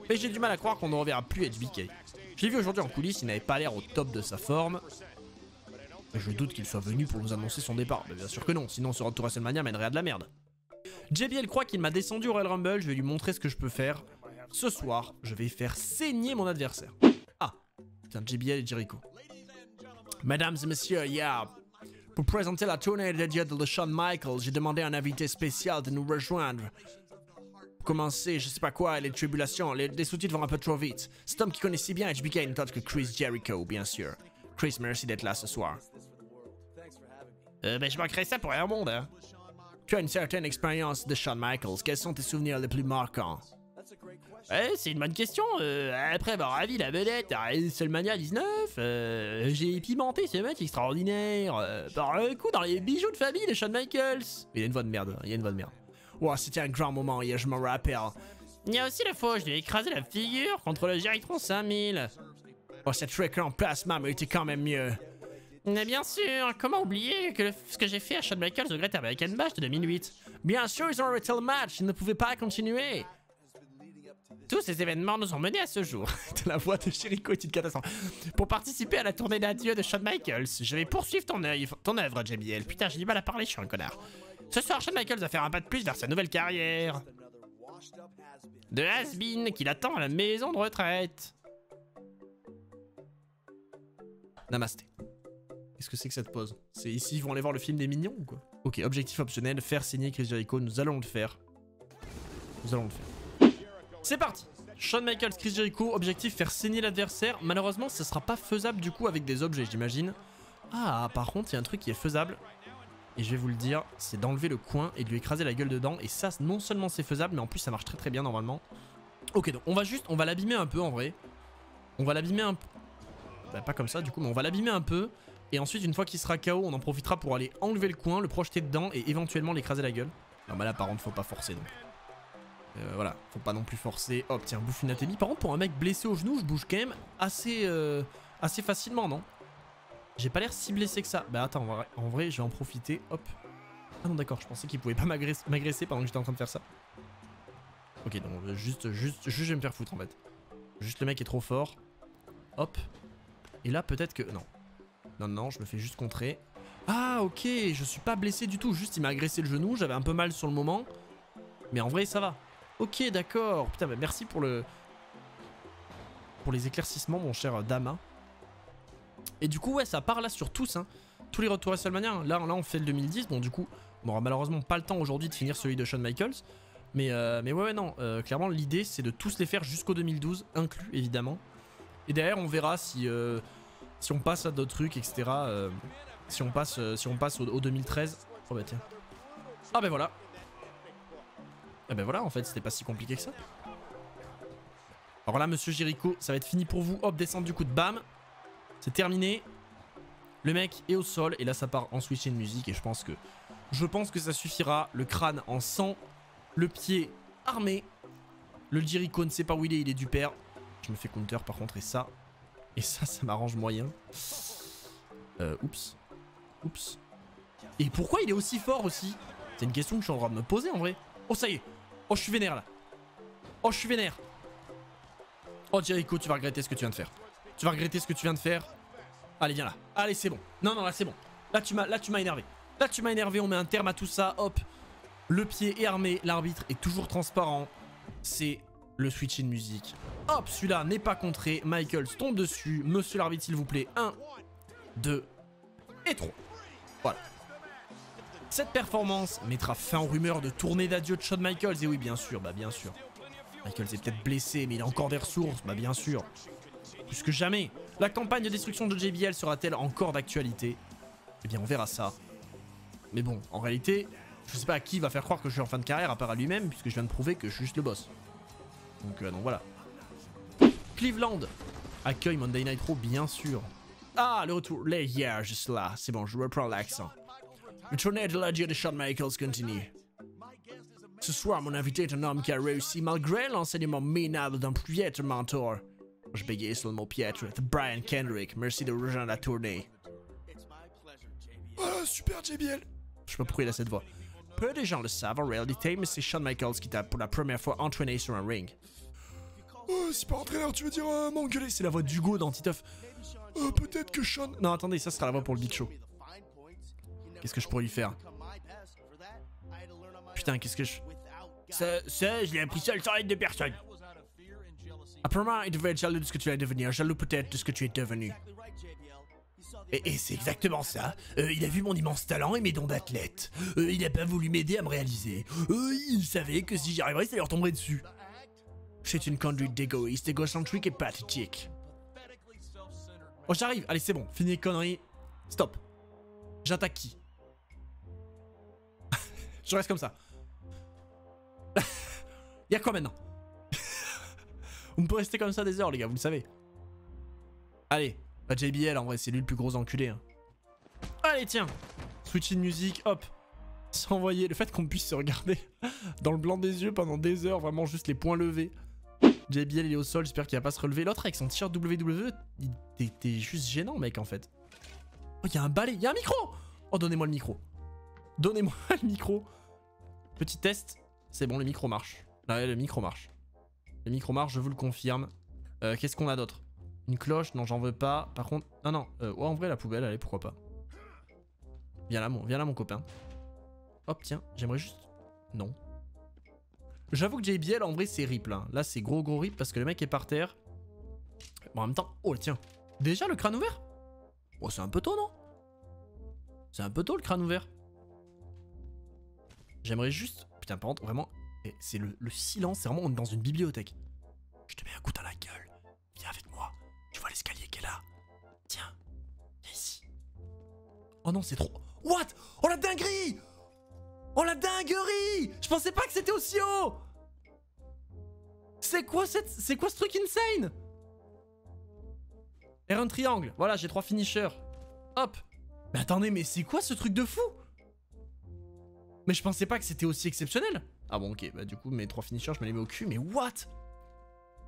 Mais j'ai du mal à croire qu'on ne reverra plus HBK. J'ai vu aujourd'hui en coulisses, il n'avait pas l'air au top de sa forme. Mais je doute qu'il soit venu pour nous annoncer son départ. Mais bien sûr que non, sinon ce retour à WrestleMania mènerait à de la merde. JBL croit qu'il m'a descendu au Royal Rumble, je vais lui montrer ce que je peux faire. Ce soir, je vais faire saigner mon adversaire. Ah, putain, JBL et Jericho. Mesdames et messieurs, yeah. Pour présenter la tournée d'adieu de Shawn Michaels, j'ai demandé à un invité spécial de nous rejoindre. Pour commencer, je sais pas quoi, les tribulations, les sous-titres vont un peu trop vite. Cet homme qui connaît si bien HBK n'est autre que Chris Jericho, bien sûr. Chris, merci d'être là ce soir. Ben je manquerais ça pour rien au monde, hein. Tu as une certaine expérience de Shawn Michaels. Quels sont tes souvenirs les plus marquants? Ouais, c'est une bonne question. Après avoir ravi la vedette à WrestleMania 19, j'ai pimenté ce match extraordinaire par un coup dans les bijoux de famille de Shawn Michaels. Il a une voix de merde, il a une voix de merde. Wow, c'était un grand moment hier, je me rappelle. Il y a aussi la fois où je lui ai écrasé la figure contre le Geritron 5000. Oh, cette trick en plasma méritait quand même mieux. Mais bien sûr, comment oublier que ce que j'ai fait à Shawn Michaels au Great American Bash de 2008. Bien sûr, ils ont arrêté le match, ils ne pouvaient pas continuer. Tous ces événements nous ont menés à ce jour. La voix de Jericho est une catastrophe. Pour participer à la tournée d'adieu de Shawn Michaels, je vais poursuivre ton œuvre, JBL. Putain, j'ai du mal à parler, je suis un connard. Ce soir, Shawn Michaels va faire un pas de plus vers sa nouvelle carrière de has-been qui l'attend à la maison de retraite. Namasté. Qu'est-ce que c'est que cette pause? C'est ici, ils vont aller voir le film des Mignons ou quoi? Ok, objectif optionnel, faire signer Chris Jericho. Nous allons le faire. Nous allons le faire. C'est parti. Shawn Michaels, Chris Jericho, objectif faire saigner l'adversaire. Malheureusement, ce sera pas faisable du coup avec des objets, j'imagine. Ah, par contre, il y a un truc qui est faisable. Et je vais vous le dire, c'est d'enlever le coin et de lui écraser la gueule dedans. Et ça, non seulement c'est faisable, mais en plus ça marche très très bien normalement. Ok, donc on va l'abîmer un peu en vrai. On va l'abîmer un peu. Bah, pas comme ça du coup, mais on va l'abîmer un peu. Et ensuite, une fois qu'il sera KO, on en profitera pour aller enlever le coin, le projeter dedans et éventuellement l'écraser la gueule. Non, bah là, par contre, faut pas forcer donc. Voilà, faut pas non plus forcer. Hop, tiens, bouffe une atémie. Par contre, pour un mec blessé au genou, je bouge quand même assez facilement, non? J'ai pas l'air si blessé que ça. Bah attends, en vrai, je vais en profiter. Hop. Ah non, d'accord, je pensais qu'il pouvait pas m'agresser pendant que j'étais en train de faire ça. Ok, donc juste, je vais me faire foutre en fait. Juste le mec est trop fort. Hop. Et là, peut-être que... Non. Non, non, je me fais juste contrer. Ah, ok, je suis pas blessé du tout. Juste, il m'a agressé le genou. J'avais un peu mal sur le moment. Mais en vrai, ça va. Ok, d'accord. Putain, bah merci pour le... Pour les éclaircissements, mon cher Dama. Et du coup, ouais, ça part là sur tous, hein. Tous les retours à WrestleMania. Là, on fait le 2010. Bon, du coup, on aura malheureusement pas le temps aujourd'hui de finir celui de Shawn Michaels. Mais ouais, non. Clairement, l'idée, c'est de tous les faire jusqu'au 2012, inclus, évidemment. Et derrière, on verra si on passe à d'autres trucs, etc. Si on passe au 2013. Oh bah tiens. Ah bah voilà. Ah bah voilà, en fait, c'était pas si compliqué que ça. Alors là, monsieur Jericho, ça va être fini pour vous. Hop, descendre du coup de bam. C'est terminé. Le mec est au sol. Et là, ça part en switch in musique. Et je pense que ça suffira. Le crâne en sang. Le pied armé. Le Jericho ne sait pas où il est du père. Je me fais counter par contre. Et ça m'arrange moyen. Oups. Oups. Et pourquoi il est aussi fort aussi? C'est une question que je suis en train de me poser en vrai. Oh, ça y est. Oh, je suis vénère là. Oh, je suis vénère. Oh, Jericho, tu vas regretter ce que tu viens de faire. Tu vas regretter ce que tu viens de faire. Allez, viens là. Allez, c'est bon. Non, non, là, c'est bon. Là, tu m'as énervé. Là, tu m'as énervé. On met un terme à tout ça. Hop. Le pied est armé. L'arbitre est toujours transparent. C'est le switch in musique. Hop, celui-là n'est pas contré. Michaels tombe dessus. Monsieur l'arbitre, s'il vous plaît. 1, 2 et 3. Voilà. Cette performance mettra fin aux rumeurs de tournée d'adieu de Shawn Michaels. Et oui, bien sûr, bah bien sûr. Michaels est peut-être blessé, mais il a encore des ressources. Bah bien sûr. Plus que jamais. La campagne de destruction de JBL sera-t-elle encore d'actualité? Eh bien, on verra ça. Mais bon, en réalité, je sais pas à qui va faire croire que je suis en fin de carrière, à part à lui-même, puisque je viens de prouver que je suis juste le boss. Donc voilà. Cleveland accueille Monday Night Raw, bien sûr. Ah, le retour. Les hier, juste là. C'est bon, je reprends l'accent. Le tournée de l'adieu de Shawn Michaels continue. Ce soir, mon invité est un homme qui a réussi malgré l'enseignement minable d'un piètre mentor. Je bégayais sur le mot piètre. Brian Kendrick, merci de rejoindre la tournée. Oh, super JBL. Je sais pas pourquoi il a cette voix. Peu de gens le savent en réalité, mais c'est Shawn Michaels qui t'a pour la première fois entraîné sur un ring. Oh, c'est pas entraîneur, tu veux dire m'engueuler? C'est la voix d'Hugo dans Titeuf. Peut-être que Shawn... Non, attendez, ça sera la voix pour le Big Show. Qu'est-ce que je pourrais lui faire? Putain, qu'est-ce que je... Ça, je l'ai appris seul sans aide de personne. Apparemment, il devait être jaloux de ce que tu vas devenir, jaloux peut-être de ce que tu es devenu. Et c'est exactement ça. Il a vu mon immense talent et mes dons d'athlète. Il a pas voulu m'aider à me réaliser. Il savait que si j'y arriverais, ça lui retomberait dessus. C'est une conduite d'égoïste, égocentrique et pathétique. Oh, j'arrive. Allez, c'est bon. Fini les conneries. Stop. J'attaque qui? Je reste comme ça. Y'a quoi maintenant? On peut rester comme ça des heures, les gars, vous le savez. Allez, pas JBL, en vrai, c'est lui le plus gros enculé. Hein. Allez, tiens. Switch in music, hop. S'envoyer. Le fait qu'on puisse se regarder dans le blanc des yeux pendant des heures, vraiment juste les poings levés. JBL, il est au sol, j'espère qu'il va pas se relever. L'autre, avec son t-shirt WWE, t'es juste gênant, mec, en fait. Oh, il y a un balai, il y a un micro. Oh, donnez-moi le micro. Donnez-moi le micro. Petit test. C'est bon, le micro marche. Là, le micro marche. Le micro marche, je vous le confirme. Qu'est-ce qu'on a d'autre? Une cloche? Non, j'en veux pas. Par contre... Non, non. Ouais, en vrai, la poubelle, allez, pourquoi pas. Viens là, mon copain. Hop, tiens. J'aimerais juste... Non. J'avoue que JBL, en vrai, c'est rip, là. Là, c'est gros rip parce que le mec est par terre. Bon, en même temps... Oh, tiens. Déjà, le crâne ouvert? Oh, c'est un peu tôt, non? C'est un peu tôt, le crâne ouvert. J'aimerais juste... Putain, par contre, vraiment... C'est le silence, c'est vraiment... On est dans une bibliothèque. Je te mets un coup dans la gueule. Viens avec moi. Tu vois l'escalier qui est là? Tiens. Viens ici. Oh non, c'est trop... What? Oh la dinguerie! Oh la dinguerie! Je pensais pas que c'était aussi haut! C'est quoi ce truc insane? R1 triangle. Voilà, j'ai 3 finishers. Hop. Mais attendez, mais c'est quoi ce truc de fou? Mais je pensais pas que c'était aussi exceptionnel. Ah bon, ok. Bah du coup, mes 3 finishers, je me les mets au cul. Mais what?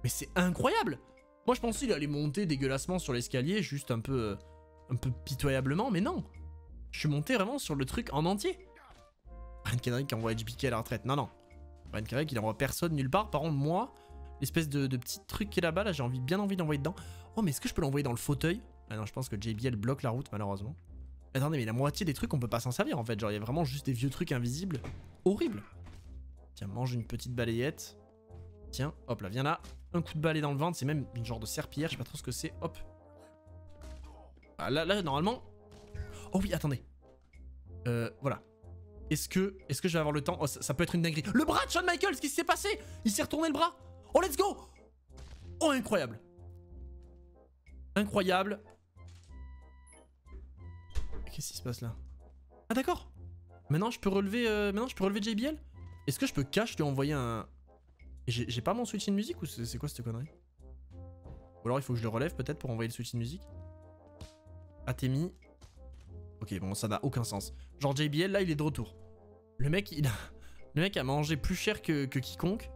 Mais c'est incroyable! Moi, je pensais qu'il allait monter dégueulassement sur l'escalier, juste un peu pitoyablement, mais non! Je suis monté vraiment sur le truc en entier. Brian Kendrick envoie HBK à la retraite. Non, non. Brian Kendrick, il envoie personne nulle part. Par contre, moi, l'espèce de petit truc qui est là-bas, là, j'ai bien envie d'envoyer dedans. Oh, mais est-ce que je peux l'envoyer dans le fauteuil? Ah non, je pense que JBL bloque la route, malheureusement. Attendez, mais la moitié des trucs, on peut pas s'en servir, en fait. Genre, il y a vraiment juste des vieux trucs invisibles. Horrible. Tiens, mange une petite balayette. Tiens, hop là, viens là. Un coup de balai dans le ventre, c'est même une genre de serpillière, je sais pas trop ce que c'est. Hop. Ah, là, normalement... Oh oui, attendez. Voilà. Est-ce que je vais avoir le temps? Oh, ça peut être une dinguerie. Le bras de Shawn Michaels, qu'est-ce qui s'est passé? Il s'est retourné le bras. Oh, let's go. Oh, incroyable. Incroyable. Qu'est-ce qui se passe là? Ah, d'accord. Maintenant, je peux relever JBL? Est-ce que je peux cash lui envoyer un... J'ai pas mon switch in musique ou c'est quoi cette connerie? Ou alors il faut que je le relève peut-être pour envoyer le switch in musique? Atemi. Ok, bon, ça n'a aucun sens. Genre JBL, là, il est de retour. Le mec, le mec a mangé plus cher que quiconque.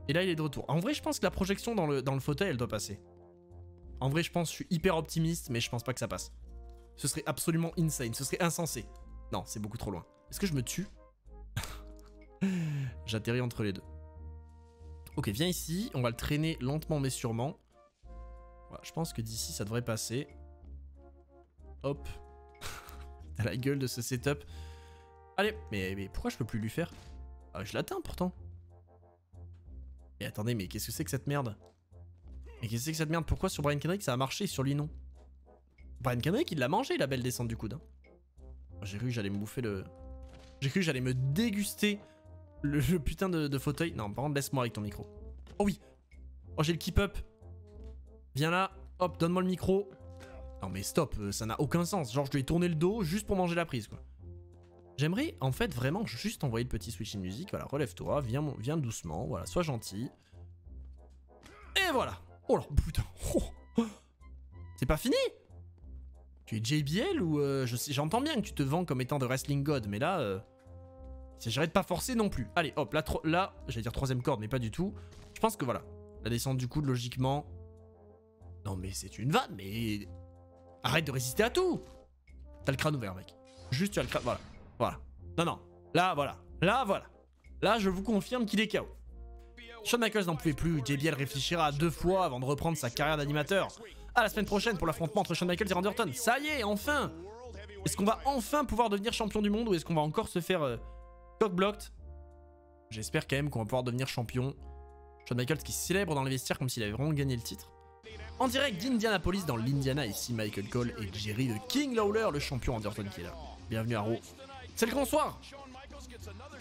Et là, il est de retour. En vrai, je pense que la projection dans le fauteuil, elle doit passer. En vrai, je pense, je suis hyper optimiste, mais je pense pas que ça passe. Ce serait absolument insane, ce serait insensé. Non, c'est beaucoup trop loin. Est-ce que je me tue? J'atterris entre les deux. Ok, viens ici, on va le traîner lentement mais sûrement. Voilà, je pense que d'ici, ça devrait passer. Hop. T'as la gueule de ce setup. Allez, mais pourquoi je peux plus lui faire? Ah, je l'atteins pourtant. Et attendez, mais qu'est-ce que c'est que cette merde? Mais qu'est-ce que c'est que cette merde? Pourquoi sur Brian Kendrick ça a marché et sur lui non? Brian Kendrick, il l'a mangé la belle descente du coude. Hein. J'ai cru que j'allais me bouffer le... J'ai cru que j'allais me déguster le putain de fauteuil. Non, par contre, laisse-moi avec ton micro. Oh oui. Oh, j'ai le keep up. Viens là. Hop, donne-moi le micro. Non mais stop, ça n'a aucun sens. Genre, je lui ai tourné le dos juste pour manger la prise, quoi. J'aimerais, en fait, vraiment juste envoyer le petit switch in music. Voilà, relève-toi, viens doucement. Voilà, sois gentil. Et voilà. Oh là, putain. Oh. C'est pas fini? Tu es JBL ou j'entends bien que tu te vends comme étant de wrestling god, mais là, j'arrête de pas forcer non plus. Allez, hop, là, j'allais dire troisième corde, mais pas du tout. Je pense que voilà, la descente du coude, logiquement. Non mais c'est une vanne, mais arrête de résister à tout. T'as le crâne ouvert, mec. Juste tu as le crâne, voilà. Non, là, voilà. Là, je vous confirme qu'il est KO. Shawn Michaels n'en pouvait plus. JBL réfléchira 2 fois avant de reprendre sa carrière d'animateur. À la semaine prochaine pour l'affrontement entre Shawn Michaels et Randy Orton. Ça y est, enfin. Est-ce qu'on va enfin pouvoir devenir champion du monde ou est-ce qu'on va encore se faire cock-blocked? J'espère quand même qu'on va pouvoir devenir champion. Shawn Michaels qui célèbre dans les vestiaires comme s'il avait vraiment gagné le titre. En direct d'Indianapolis dans l'Indiana, ici Michael Cole et Jerry the King Lawler, le champion Randy Orton qui est là. Bienvenue à Raw. C'est le grand soir.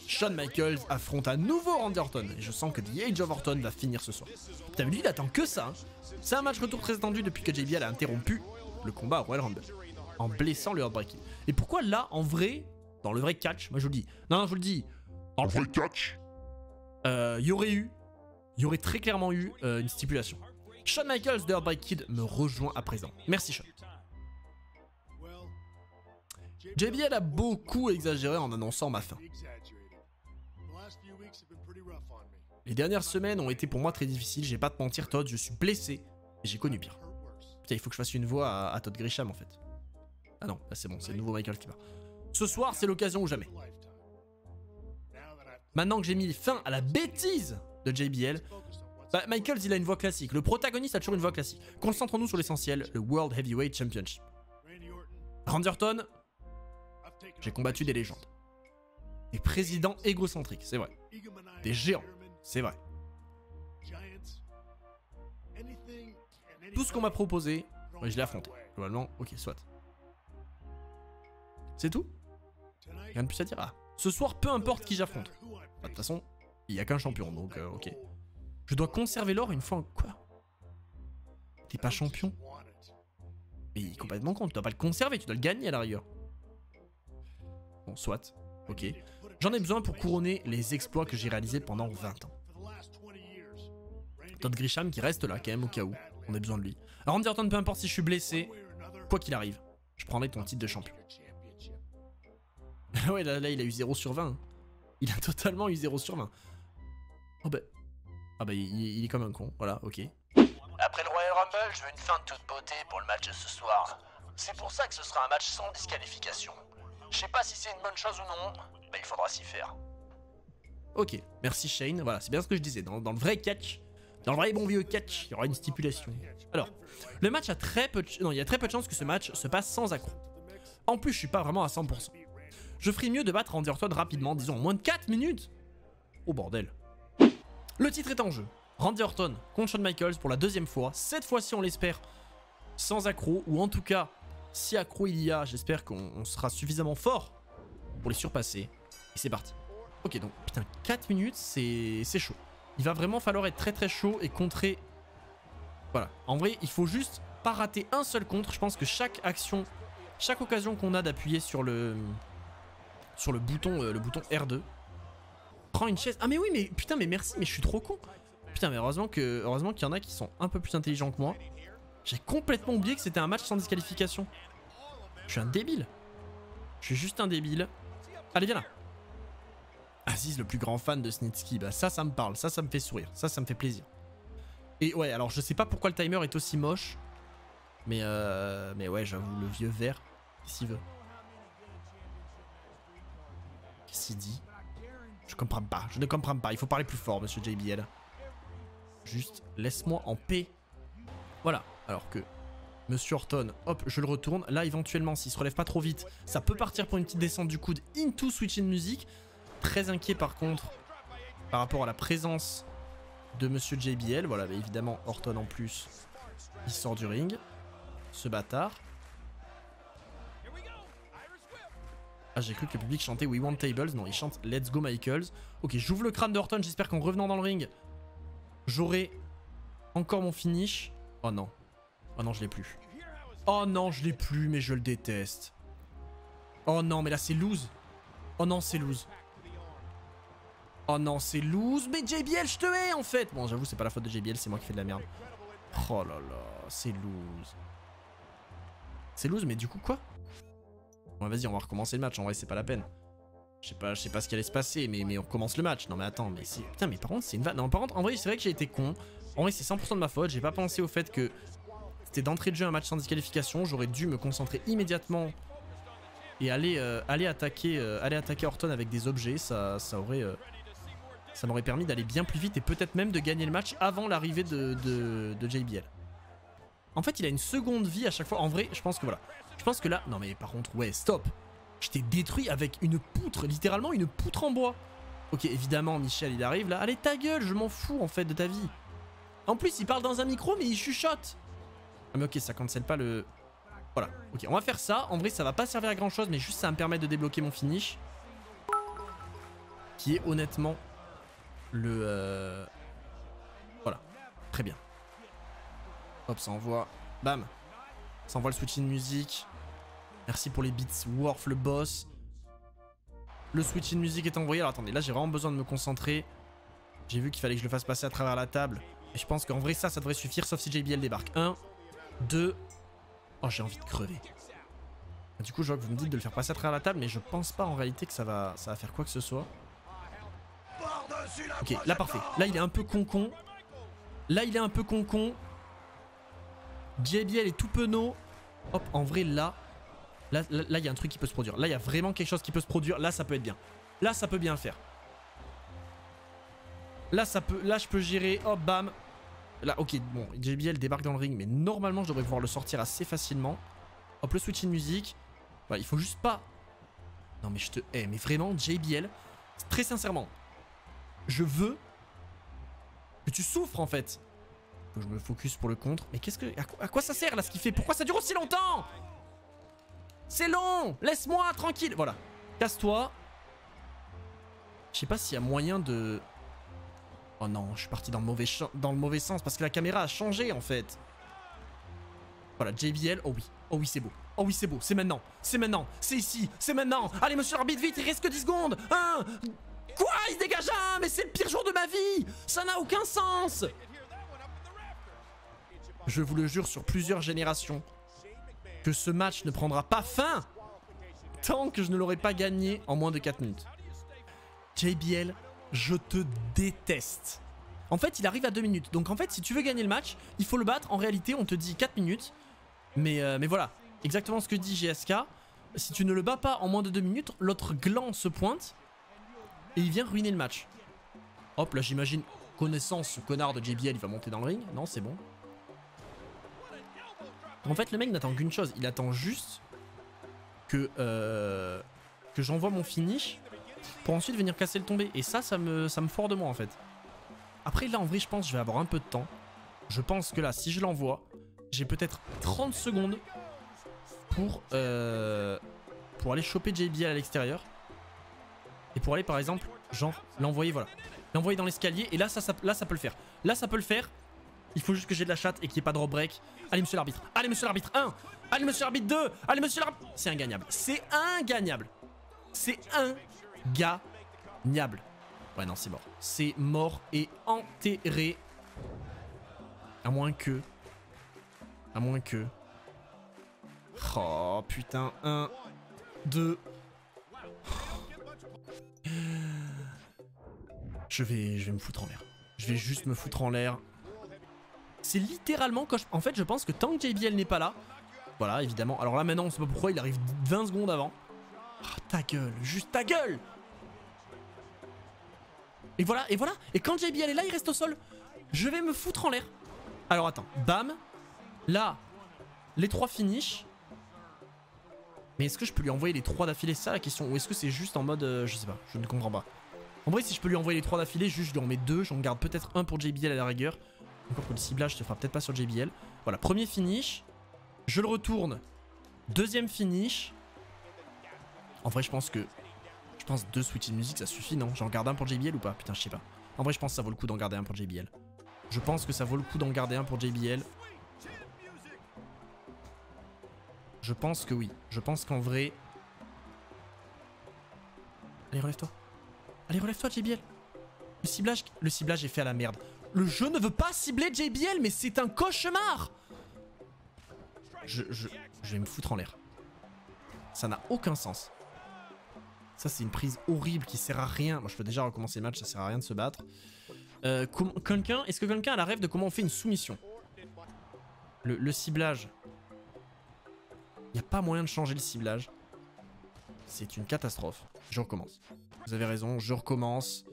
Shawn Michaels affronte à nouveau Randy Orton et je sens que The Age of Orton va finir ce soir. T'as vu, il attend que ça. Hein. C'est un match retour très attendu depuis que JBL a interrompu le combat à Royal Rumble en blessant le Heartbreaking. Et pourquoi là, en vrai, dans le vrai catch, moi je vous le dis. Non, je vous le dis. Dans le vrai catch, il y aurait très clairement eu une stipulation. Shawn Michaels de Heartbreak Kid me rejoint à présent. Merci Shawn. JBL a beaucoup exagéré en annonçant ma fin. Les dernières semaines ont été pour moi très difficiles, j'ai pas te mentir Todd, je suis blessé et j'ai connu pire. Putain, il faut que je fasse une voix à Todd Grisham en fait. Ah non, là c'est bon, c'est le nouveau Michael qui parle. Ce soir, c'est l'occasion ou jamais. Maintenant que j'ai mis fin à la bêtise de JBL, bah, Michaels il a une voix classique. Le protagoniste a toujours une voix classique. Concentrons-nous sur l'essentiel, le World Heavyweight Championship. Randy Orton, j'ai combattu des légendes. Des présidents égocentriques, c'est vrai. Des géants, c'est vrai. Tout ce qu'on m'a proposé, ouais, je l'ai affronté. Globalement, ok, soit. C'est tout? Rien de plus à dire. Ah. Ce soir, peu importe qui j'affronte. De toute façon, il n'y a qu'un champion, donc ok. Je dois conserver l'or une fois en... Quoi? T'es pas champion? Mais il est complètement con, tu dois pas le conserver, tu dois le gagner à la rigueur. Bon, soit. Ok. J'en ai besoin pour couronner les exploits que j'ai réalisés pendant 20 ans. Todd Grisham qui reste là quand même au cas où. On a besoin de lui. Alors Randy Orton, peu importe si je suis blessé, quoi qu'il arrive, je prendrai ton titre de champion. Ouais, là, il a eu 0 sur 20. Il a totalement eu 0 sur 20. Oh bah... Ah bah il est comme un con, voilà, ok. Après le Royal Rumble, je veux une fin de toute beauté pour le match de ce soir. C'est pour ça que ce sera un match sans disqualification. Je sais pas si c'est une bonne chose ou non, mais il faudra s'y faire. Ok, merci Shane, voilà, c'est bien ce que je disais, dans le vrai catch, dans le vrai bon vieux catch, il y aura une stipulation. Alors, le match a très peu de... Non, il y a très peu de chances que ce match se passe sans accroc. En plus, je suis pas vraiment à 100%. Je ferai mieux de battre Randy Orton rapidement, disons en moins de 4 minutes. Oh bordel. Le titre est en jeu. Randy Orton contre Shawn Michaels pour la deuxième fois. Cette fois-ci, on l'espère, sans accroc, ou en tout cas, si accroc il y a, j'espère qu'on sera suffisamment fort pour les surpasser. Et c'est parti. Ok, donc, putain, 4 minutes, c'est chaud. Il va vraiment falloir être très très chaud et contrer... Voilà. En vrai, il faut juste pas rater un seul contre. Je pense que chaque action, chaque occasion qu'on a d'appuyer sur le bouton R2. Prends une chaise. Ah mais oui, mais putain, mais merci, mais je suis trop con. Putain, mais heureusement qu'il y en a qui sont un peu plus intelligents que moi. J'ai complètement oublié que c'était un match sans disqualification. Je suis un débile. Je suis juste un débile. Allez, viens là. Aziz, le plus grand fan de Snitsky. Bah ça me parle, ça me fait sourire, ça me fait plaisir. Et ouais, alors je sais pas pourquoi le timer est aussi moche. Mais ouais, j'avoue, le vieux vert, qu'est-ce qu'il veut? Qu'est-ce qu'il dit? Je comprends pas, je ne comprends pas. Il faut parler plus fort, monsieur JBL. Juste, laisse-moi en paix. Voilà, alors que monsieur Orton, hop, je le retourne. Là, éventuellement, s'il se relève pas trop vite, ça peut partir pour une petite descente du coude into switching music. Très inquiet par contre, par rapport à la présence de monsieur JBL. Voilà, mais évidemment, Orton en plus, il sort du ring. Ce bâtard. Ah, j'ai cru que le public chantait We Want Tables. Non, il chante Let's Go Michaels. Ok, j'ouvre le crâne d'Orton. J'espère qu'en revenant dans le ring, j'aurai encore mon finish. Oh non. Oh non, je l'ai plus. Oh non, je l'ai plus, mais je le déteste. Oh non, mais là, c'est lose. Oh non, c'est lose. Oh non, c'est lose. Mais JBL, je te hais, en fait. Bon, j'avoue, c'est pas la faute de JBL. C'est moi qui fais de la merde. Oh là là, c'est lose. C'est lose, mais du coup, quoi? Bon, vas-y, on va recommencer le match. En vrai, c'est pas la peine. Je sais pas ce qui allait se passer, mais on commence le match. Non, mais attends, mais c'est... Putain, mais par contre, c'est une vanne. Non, par contre, en vrai, c'est vrai que j'ai été con. En vrai, c'est 100% de ma faute. J'ai pas pensé au fait que c'était d'entrée de jeu un match sans disqualification. J'aurais dû me concentrer immédiatement et aller attaquer Orton avec des objets. Ça m'aurait permis d'aller bien plus vite et peut-être même de gagner le match avant l'arrivée de JBL. En fait, il a une seconde vie à chaque fois. En vrai, je pense que voilà. Je pense que là... Non, mais par contre, ouais, stop. Je t'ai détruit avec une poutre, littéralement une poutre en bois. Ok, évidemment, Michel, il arrive là. Allez, ta gueule, je m'en fous, en fait, de ta vie. En plus, il parle dans un micro, mais il chuchote. Ah, mais ok, ça cancelle pas le... Voilà, ok, on va faire ça. En vrai, ça va pas servir à grand-chose, mais juste ça va me permettre de débloquer mon finish. Qui est honnêtement le... Voilà, très bien. Hop, ça envoie... Bam. Ça envoie le switching music. Merci pour les beats. Worf, le boss. Le switch in music est envoyé. Alors attendez, là j'ai vraiment besoin de me concentrer. J'ai vu qu'il fallait que je le fasse passer à travers la table. Et je pense qu'en vrai ça devrait suffire, sauf si JBL débarque. 1, 2... Oh, j'ai envie de crever. Du coup, je vois que vous me dites de le faire passer à travers la table, mais je pense pas en réalité que ça va faire quoi que ce soit. Ok, là parfait. Là il est un peu con-con. Là il est un peu con-con. JBL est tout penaud. Hop, en vrai là il y a un truc qui peut se produire. Là il y a vraiment quelque chose qui peut se produire. Là ça peut être bien. Là ça peut bien le faire. Là je peux gérer. Hop, bam. Là, ok, bon, JBL débarque dans le ring, mais normalement je devrais pouvoir le sortir assez facilement. Hop, le switch in music. Voilà, il faut juste pas... Non mais je te hais, mais vraiment JBL, très sincèrement, je veux que tu souffres en fait. Faut que je me focus pour le contre. Mais qu'est-ce que... À quoi ça sert là ce qu'il fait? Pourquoi ça dure aussi longtemps? C'est long. Laisse-moi tranquille. Voilà. Casse-toi. Je sais pas s'il y a moyen de... Oh non, je suis parti dans le mauvais sens parce que la caméra a changé en fait. Voilà, JBL. Oh oui, c'est beau. Oh oui, c'est beau. C'est maintenant. C'est maintenant. C'est ici. C'est maintenant. Allez, monsieur l'arbitre, vite. Il reste que 10 secondes. Quoi? Il se dégage un. Mais c'est le pire jour de ma vie. Ça n'a aucun sens. Je vous le jure sur plusieurs générations que ce match ne prendra pas fin tant que je ne l'aurai pas gagné en moins de 4 minutes. JBL, je te déteste. En fait, il arrive à 2 minutes. Donc en fait, si tu veux gagner le match, il faut le battre. En réalité, on te dit 4 minutes. Mais voilà, exactement ce que dit GSK. Si tu ne le bats pas en moins de 2 minutes, l'autre gland se pointe et il vient ruiner le match. Hop, là j'imagine, connaissant ce connard de JBL, il va monter dans le ring. Non, c'est bon. En fait, le mec n'attend qu'une chose. Il attend juste que j'envoie mon finish pour ensuite venir casser le tombé. Et ça me ford de moi en fait. Après là, en vrai, je pense que je vais avoir un peu de temps. Je pense que là, si je l'envoie, j'ai peut-être 30 secondes pour aller choper JBL à l'extérieur. Et pour aller par exemple, genre, l'envoyer, voilà. L'envoyer dans l'escalier. Et là, là, ça peut le faire. Là, ça peut le faire. Il faut juste que j'ai de la chatte et qu'il n'y ait pas de rope break. Allez, monsieur l'arbitre. Allez, monsieur l'arbitre. 1. Allez, monsieur l'arbitre. 2. Allez, monsieur l'arbitre. C'est ingagnable. C'est ingagnable. C'est ingagnable. Ouais, non, c'est mort. C'est mort et enterré. À moins que... Oh, putain. 1, 2... Je vais me foutre en l'air. Je vais juste me foutre en l'air. C'est littéralement quand en fait, je pense que tant que JBL n'est pas là... Voilà, évidemment. Alors là, maintenant, on sait pas pourquoi, il arrive 20 secondes avant. Oh, ta gueule. Juste ta gueule. Et voilà, et voilà. Et quand JBL est là, il reste au sol. Je vais me foutre en l'air. Alors attends, bam. Là, les 3 finishes. Mais est-ce que je peux lui envoyer les 3 d'affilée? C'est ça la question. Ou est-ce que c'est juste en mode... je sais pas, je ne comprends pas. En vrai, si je peux lui envoyer les 3 d'affilée, juste je lui en mets 2. J'en garde peut-être un pour JBL à la rigueur. Encore que le ciblage se fera peut-être pas sur JBL. Voilà, premier finish. Je le retourne. Deuxième finish. En vrai, je pense 2 switch in music, ça suffit, non? J'en garde un pour JBL ou pas? Putain, je sais pas. En vrai, je pense que ça vaut le coup d'en garder un pour JBL. Je pense que ça vaut le coup d'en garder un pour JBL. Je pense que oui. Je pense qu'en vrai... Allez, relève-toi. Allez, relève-toi, JBL. Le ciblage est fait à la merde. Le jeu ne veut pas cibler JBL, mais c'est un cauchemar. Je vais me foutre en l'air. Ça n'a aucun sens. Ça, c'est une prise horrible qui sert à rien. Moi, je peux déjà recommencer le match, ça sert à rien de se battre. Est-ce que quelqu'un a la rêve de comment on fait une soumission? Le ciblage. Il n'y a pas moyen de changer le ciblage. C'est une catastrophe. Je recommence. Vous avez raison, je recommence.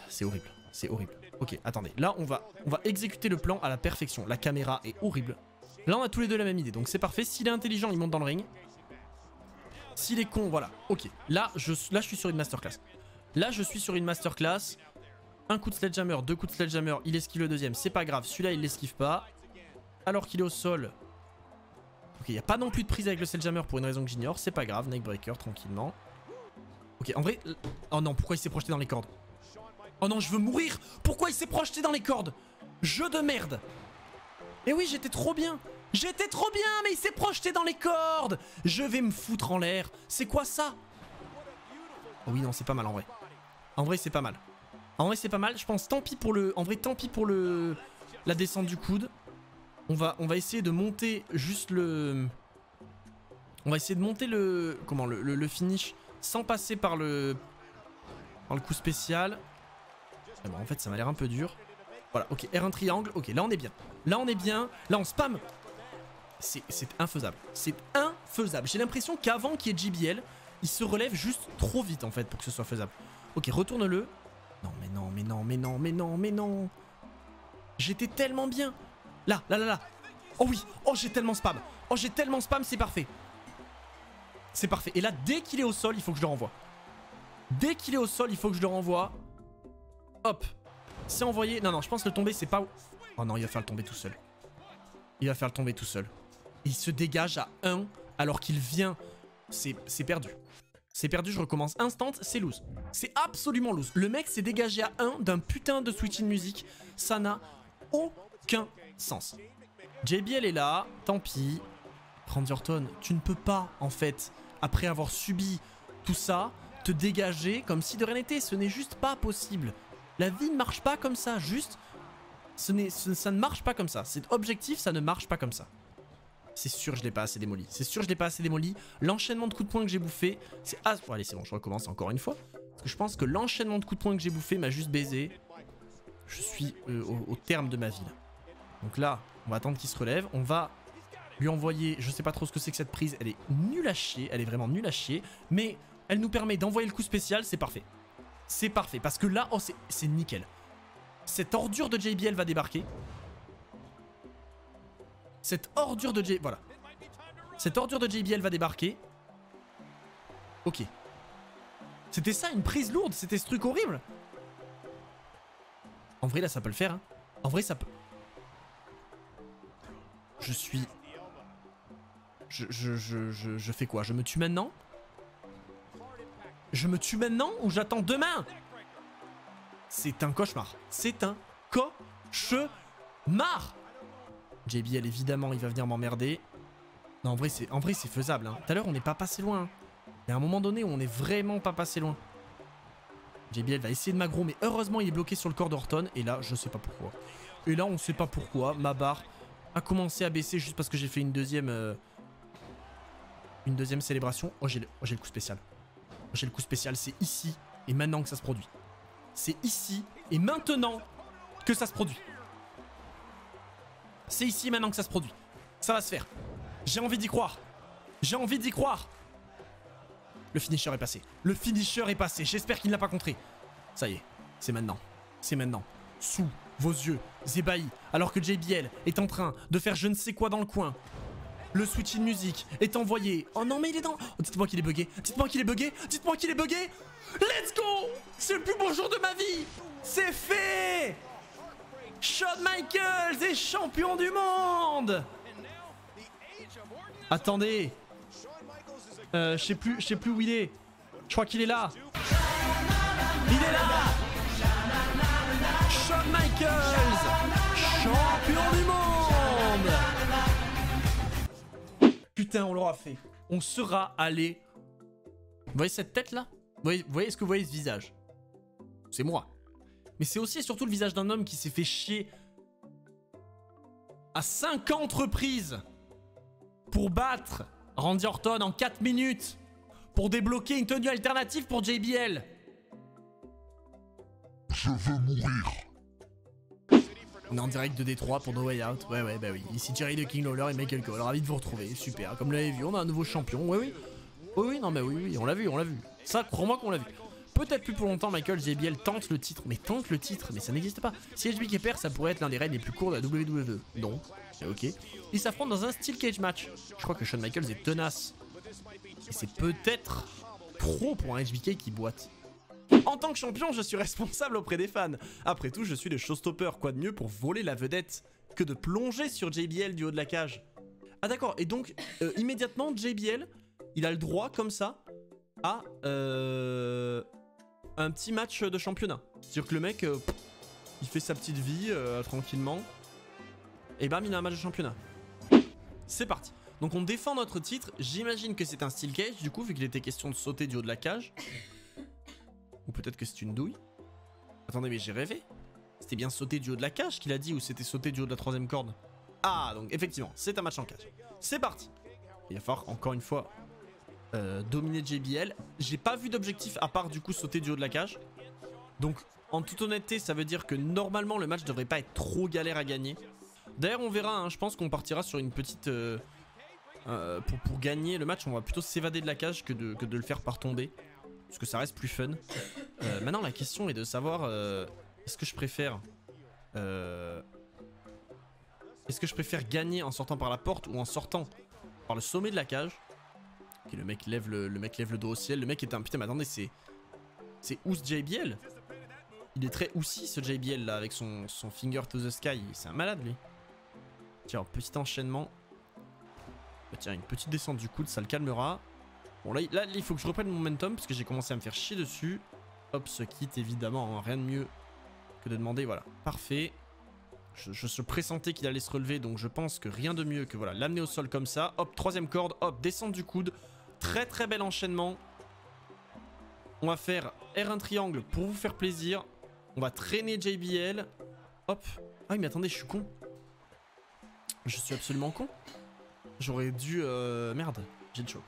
C'est horrible. C'est horrible. Ok, attendez. Là, on va exécuter le plan à la perfection. La caméra est horrible. Là, on a tous les deux la même idée. Donc, c'est parfait. S'il est intelligent, il monte dans le ring. S'il est con, voilà. Ok. Là, je suis sur une masterclass. Là, je suis sur une masterclass. Un coup de sledgehammer, 2 coups de sledgehammer. Il esquive le deuxième. C'est pas grave. Celui-là, il l'esquive pas. Alors qu'il est au sol. Ok, il n'y a pas non plus de prise avec le sledgehammer pour une raison que j'ignore. C'est pas grave. Neckbreaker, tranquillement. Ok, en vrai... Oh non, pourquoi il s'est projeté dans les cordes? Oh non, je veux mourir. Pourquoi il s'est projeté dans les cordes? Jeu de merde. Eh oui, j'étais trop bien. J'étais trop bien, mais il s'est projeté dans les cordes. Je vais me foutre en l'air. C'est quoi ça? Oh oui, non, c'est pas mal en vrai. En vrai, c'est pas mal. En vrai, c'est pas mal. Je pense, tant pis pour le... En vrai, tant pis pour le... La descente du coude. On va essayer de monter juste le... On va essayer de monter le... Comment le finish sans passer par le... Par le coup spécial. Ah bon, en fait, ça m'a l'air un peu dur. Voilà, ok, R1 triangle. Ok, là, on est bien. Là, on est bien. Là, on spam. C'est infaisable. C'est infaisable. J'ai l'impression qu'avant qu'il y ait JBL, il se relève juste trop vite, en fait, pour que ce soit faisable. Ok, retourne-le. Non, mais non, mais non, mais non, mais non, mais non. J'étais tellement bien. Là. Oh oui. Oh, j'ai tellement spam. Oh, j'ai tellement spam, c'est parfait. C'est parfait. Et là, dès qu'il est au sol, il faut que je le renvoie. Dès qu'il est au sol, il faut que je le renvoie. Hop. C'est envoyé. Non, je pense que le tomber, c'est pas... Oh non, il va faire le tomber tout seul. Il va faire le tomber tout seul. Il se dégage à 1 alors qu'il vient... C'est perdu. C'est perdu, je recommence instant, c'est lose. C'est absolument lose. Le mec s'est dégagé à 1 d'un putain de switch in music. Ça n'a aucun sens. JBL est là, tant pis. Randy Orton, tu ne peux pas, en fait, après avoir subi tout ça, te dégager comme si de rien n'était. Ce n'est juste pas possible. La vie ne marche pas comme ça, juste... ça ne marche pas comme ça. C'est objectif, ça ne marche pas comme ça. C'est sûr, je l'ai pas assez démoli. C'est sûr, je l'ai pas assez démoli. L'enchaînement de coups de poing que j'ai bouffé, c'est... Ah, bon, allez, c'est bon, je recommence encore une fois. Parce que je pense que l'enchaînement de coups de poing que j'ai bouffé m'a juste baisé. Je suis au terme de ma vie, là. Donc là, on va attendre qu'il se relève. On va lui envoyer... Je sais pas trop ce que c'est que cette prise. Elle est nulle à chier. Elle est vraiment nulle à chier. Mais elle nous permet d'envoyer le coup spécial. C'est parfait. C'est parfait. Parce que là, oh, c'est nickel. Cette ordure de JBL va débarquer. Cette ordure de JBL... Voilà. Cette ordure de JBL va débarquer. Ok. C'était ça, une prise lourde. C'était ce truc horrible. En vrai, là, ça peut le faire. Hein. En vrai, ça peut... Je suis... Je fais quoi? Je me tue maintenant? Je me tue maintenant ou j'attends demain? C'est un cauchemar. C'est un cauchemar. JBL, évidemment, il va venir m'emmerder. Non, en vrai, c'est faisable. Hein. Tout à l'heure, on n'est pas passé loin. Hein. Il y a un moment donné où on n'est vraiment pas passé loin. JBL va essayer de m'aggro, mais heureusement, il est bloqué sur le corps d'Orton. Et là, je sais pas pourquoi. Et là, on sait pas pourquoi. Ma barre a commencé à baisser juste parce que j'ai fait une deuxième célébration. Oh, j'ai le coup spécial. J'ai le coup spécial. C'est ici et maintenant que ça se produit. C'est ici et maintenant que ça se produit. C'est ici et maintenant que ça se produit. Ça va se faire. J'ai envie d'y croire. J'ai envie d'y croire. Le finisher est passé. Le finisher est passé. J'espère qu'il n'a pas contré. Ça y est. C'est maintenant. C'est maintenant. Sous vos yeux, ébahis, alors que JBL est en train de faire je ne sais quoi dans le coin. Le switch in music est envoyé. Oh non, mais il est dans... Oh, dites-moi qu'il est bugué. Dites-moi qu'il est bugué. Dites-moi qu'il est bugué. Let's go. C'est le plus beau jour de ma vie. C'est fait. Shawn Michaels est champion du monde. Attendez. Je sais plus où il est. Je crois qu'il est là. Il est là. Shawn Michaels, champion du monde. Putain, on l'aura fait. On sera allé... Vous voyez cette tête là? Vous voyez, est-ce que vous voyez ce visage? C'est moi. Mais c'est aussi et surtout le visage d'un homme qui s'est fait chier à 50 reprises pour battre Randy Orton en 4 minutes pour débloquer une tenue alternative pour JBL. Je veux mourir. On est en direct de Détroit pour No Way Out. Ouais, bah oui. Ici Jerry the King Lawler et Michael Cole. Ravi de vous retrouver. Super. Comme vous l'avez vu, on a un nouveau champion. Oui. Oui, non, mais oui. On l'a vu. Ça, crois-moi qu'on l'a vu. Peut-être plus pour longtemps, Michael JBL tente le titre. Mais ça n'existe pas. Si HBK perd, ça pourrait être l'un des raids les plus courts de la WWE. Donc, ok. Ils s'affrontent dans un Steel Cage match. Je crois que Shawn Michaels est tenace. Et c'est peut-être trop pour un HBK qui boite. En tant que champion, je suis responsable auprès des fans. Après tout, je suis le showstopper. Quoi de mieux pour voler la vedette que de plonger sur JBL du haut de la cage? Ah d'accord, et donc, immédiatement, JBL, il a le droit, comme ça, à un petit match de championnat. C'est-à-dire que le mec, il fait sa petite vie, tranquillement. Et bam, il a un match de championnat. C'est parti. Donc on défend notre titre. J'imagine que c'est un Steel Cage, du coup, vu qu'il était question de sauter du haut de la cage. peut-être que c'est une douille. Attendez, mais j'ai rêvé. C'était bien sauter du haut de la cage qu'il a dit ou c'était sauter du haut de la troisième corde? Ah, donc effectivement, c'est un match en cage. C'est parti. Il va falloir encore une fois dominer JBL. J'ai pas vu d'objectif à part du coup sauter du haut de la cage. Donc en toute honnêteté, ça veut dire que normalement le match devrait pas être trop galère à gagner. D'ailleurs on verra, hein, je pense qu'on partira sur une petite... pour gagner le match, on va plutôt s'évader de la cage que de le faire par tomber. Parce que ça reste plus fun. Maintenant la question est de savoir... est-ce que je préfère... est-ce que je préfère gagner en sortant par la porte ou en sortant par le sommet de la cage? Ok, le mec lève le dos au ciel. Le mec est un... Putain mais attendez, c'est Ous JBL. Il est très aussi ce JBL là avec son finger to the sky. C'est un malade lui. Tiens, petit enchaînement. Tiens, une petite descente du coude, ça le calmera. Bon là il faut que je reprenne mon momentum parce que j'ai commencé à me faire chier dessus. Hop, ce kit évidemment, hein, rien de mieux que de demander, voilà. Parfait. Je se pressentais qu'il allait se relever, donc je pense que rien de mieux que voilà, l'amener au sol comme ça. Hop, troisième corde, hop, descente du coude. Très très bel enchaînement. On va faire R1 triangle pour vous faire plaisir. On va traîner JBL. Hop. Ah oui mais attendez, je suis con. Je suis absolument con. J'aurais dû... Merde, j'ai le choc.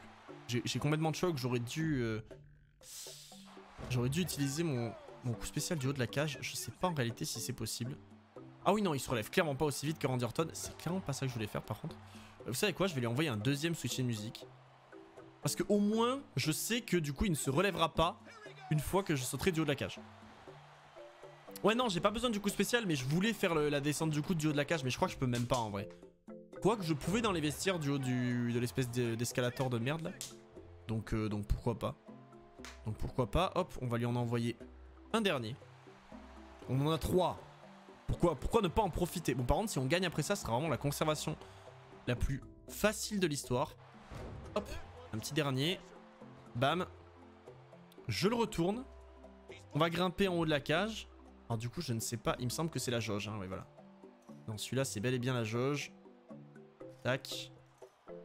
J'ai complètement de choc, j'aurais dû utiliser mon coup spécial du haut de la cage. Je sais pas en réalité si c'est possible. Ah oui non, il se relève clairement pas aussi vite que Randy Orton. C'est clairement pas ça que je voulais faire par contre. Vous savez quoi, je vais lui envoyer un deuxième switch de musique. Parce que au moins, je sais que du coup, il ne se relèvera pas une fois que je sauterai du haut de la cage. Ouais non, j'ai pas besoin du coup spécial, mais je voulais faire la descente du coup du haut de la cage, mais je crois que je peux même pas en vrai. Quoique je pouvais dans les vestiaires du haut de l'espèce d'escalator de merde là. Donc pourquoi pas. Donc pourquoi pas. Hop, on va lui en envoyer un dernier. On en a 3. Pourquoi ne pas en profiter? Bon par contre si on gagne après ça, ce sera vraiment la conservation la plus facile de l'histoire. Hop, un petit dernier. Bam. Je le retourne. On va grimper en haut de la cage. Alors du coup je ne sais pas, il me semble que c'est la jauge, hein, oui voilà. Non celui-là c'est bel et bien la jauge. Tac.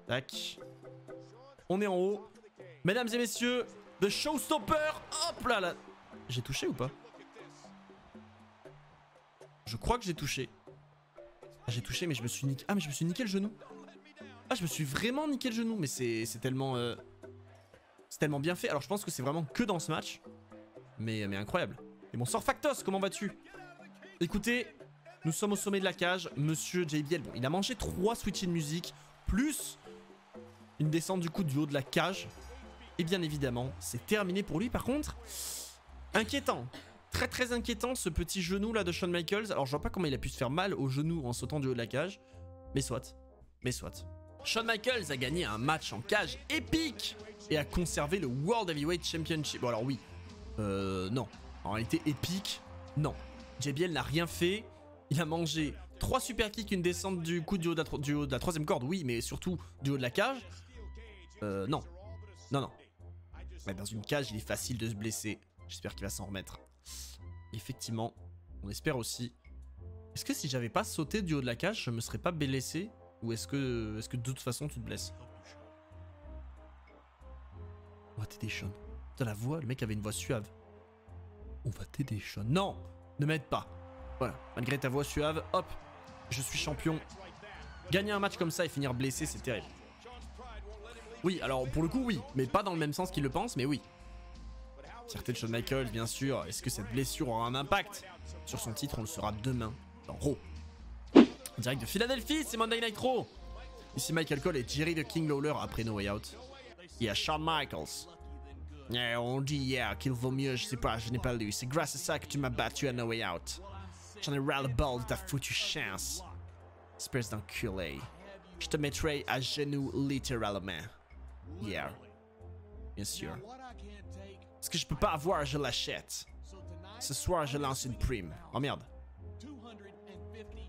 Tac. On est en haut. Mesdames et messieurs, The Showstopper. Hop là là. J'ai touché ou pas? Je crois que j'ai touché. Ah, j'ai touché mais je me suis niqué. Ah mais je me suis niqué le genou. Ah je me suis vraiment niqué le genou. Mais c'est tellement... c'est tellement bien fait. Alors je pense que c'est vraiment que dans ce match. Mais incroyable. Et mon sort Factos, comment vas-tu? Écoutez, nous sommes au sommet de la cage. Monsieur JBL, bon, il a mangé 3 switches de musique. Plus une descente du coup du haut de la cage. Et bien évidemment, c'est terminé pour lui. Par contre, inquiétant. Très très inquiétant ce petit genou là de Shawn Michaels. Alors je vois pas comment il a pu se faire mal au genou en sautant du haut de la cage. Mais soit. Mais soit. Shawn Michaels a gagné un match en cage épique. Et a conservé le World Heavyweight Championship. Bon alors oui. Non. En réalité épique. Non. JBL n'a rien fait. Il a mangé 3 super kicks, une descente du coup du haut de la troisième corde. Oui, mais surtout du haut de la cage. Non. Non, non. Mais dans une cage, il est facile de se blesser. J'espère qu'il va s'en remettre. Effectivement, on espère aussi. Est-ce que si j'avais pas sauté du haut de la cage, je me serais pas blessé? Ou est-ce que de toute façon tu te blesses? On va t'aider, Shawn. Putain, la voix, le mec avait une voix suave. On va t'aider, Shawn. Non, ne m'aide pas. Voilà, malgré ta voix suave, hop, je suis champion. Gagner un match comme ça et finir blessé, c'est terrible. Oui, alors pour le coup, oui, mais pas dans le même sens qu'il le pense, mais oui. Fierté de Shawn Michaels, bien sûr. Est-ce que cette blessure aura un impact sur son titre? On le saura demain dans Raw. En direct de Philadelphie, c'est Monday Night Raw. Ici Michael Cole et Jerry the King Lawler après No Way Out. Il y a Shawn Michaels. Yeah, on dit hier qu'il vaut mieux, je sais pas, je n'ai pas lu. C'est grâce à ça que tu m'as battu à No Way Out. J'en ai ras le bol de ta foutue chance. Espèce d'enculé. Je te mettrai à genoux littéralement. Yeah. Bien sûr. Ce que je peux pas avoir, je l'achète. Ce soir, je lance une prime. Oh merde.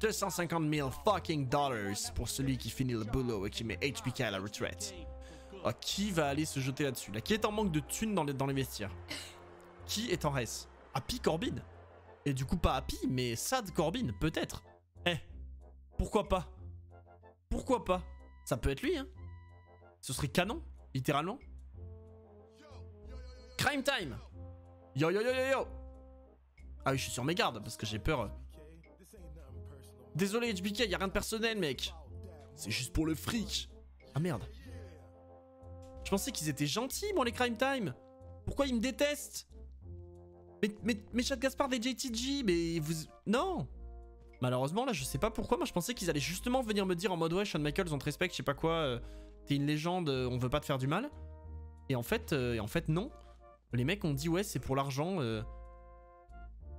250 000 fucking dollars pour celui qui finit le boulot et qui met HBK à la retraite. Oh, qui va aller se jeter là-dessus? Là, qui est en manque de thunes dans les vestiaires? Qui est en reste? Happy Corbin? Et du coup, pas Happy, mais Sad Corbin, peut-être. Eh, pourquoi pas? Pourquoi pas? Ça peut être lui, hein? Ce serait canon, littéralement. Crime Time! Yo yo yo yo yo. Ah oui, je suis sur mes gardes parce que j'ai peur. Désolé HBK, y a rien de personnel mec. C'est juste pour le fric. Ah merde. Je pensais qu'ils étaient gentils, moi les Crime Time. Pourquoi ils me détestent? Mais Chad Gaspard des JTG, mais vous... Non. Malheureusement là je sais pas pourquoi, moi je pensais qu'ils allaient justement venir me dire en mode ouais Shawn Michaels on te respecte, je sais pas quoi, t'es une légende, on veut pas te faire du mal. Et en fait non. Les mecs ont dit ouais c'est pour l'argent,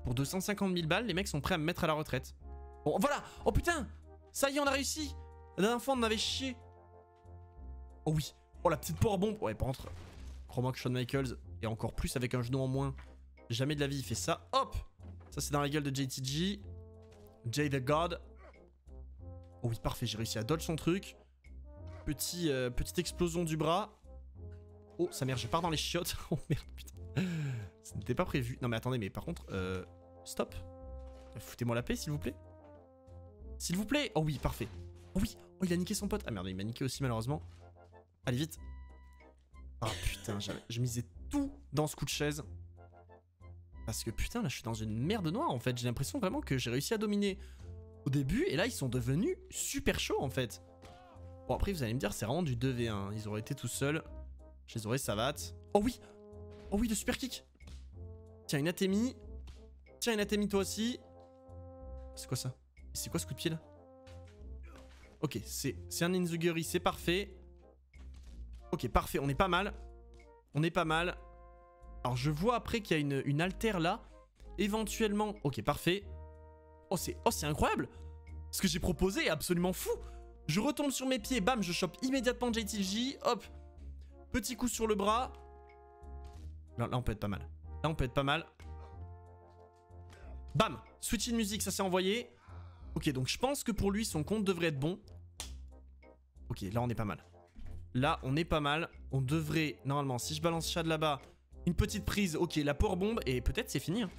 pour 250 000 balles, les mecs sont prêts à me mettre à la retraite. Bon voilà, oh putain, ça y est on a réussi. La dernière fois on en avait chié. Oh oui, oh la petite power bombe. Ouais par contre, crois-moi que Shawn Michaels, et encore plus avec un genou en moins, jamais de la vie il fait ça. Hop, ça c'est dans la gueule de JTG. Jay the God. Oh oui parfait, j'ai réussi à dodge son truc. Petite explosion du bras. Oh sa mère, je pars dans les chiottes. Oh merde putain. Ça n'était pas prévu. Non mais attendez, mais par contre, stop. Foutez-moi la paix s'il vous plaît. S'il vous plaît. Oh oui parfait. Oh oui, oh il a niqué son pote. Ah merde, il m'a niqué aussi malheureusement. Allez vite. Ah putain, je misais tout dans ce coup de chaise. Parce que putain là je suis dans une merde noire en fait. J'ai l'impression vraiment que j'ai réussi à dominer au début. Et là ils sont devenus super chauds en fait. Bon après vous allez me dire c'est vraiment du 2v1. Ils auraient été tout seuls. Je les aurais savate. Oh oui. Oh oui le super kick. Tiens une Atemi. Tiens une Atemi toi aussi. C'est quoi ça? C'est quoi ce coup de pied là? Ok c'est un Inzuguri, c'est parfait. Ok parfait, on est pas mal. On est pas mal. Alors je vois après qu'il y a une altère là. Éventuellement... Ok parfait. Oh c'est incroyable. Ce que j'ai proposé est absolument fou. Je retombe sur mes pieds, bam, je chope immédiatement JTG. Hop. Petit coup sur le bras. Là on peut être pas mal. Là on peut être pas mal. Bam. Switch in music, ça s'est envoyé. Ok donc je pense que pour lui son compte devrait être bon. Ok là on est pas mal. Là on est pas mal. On devrait normalement si je balance Chad là-bas. Une petite prise, ok, la power bomb, et peut-être c'est fini. Hein.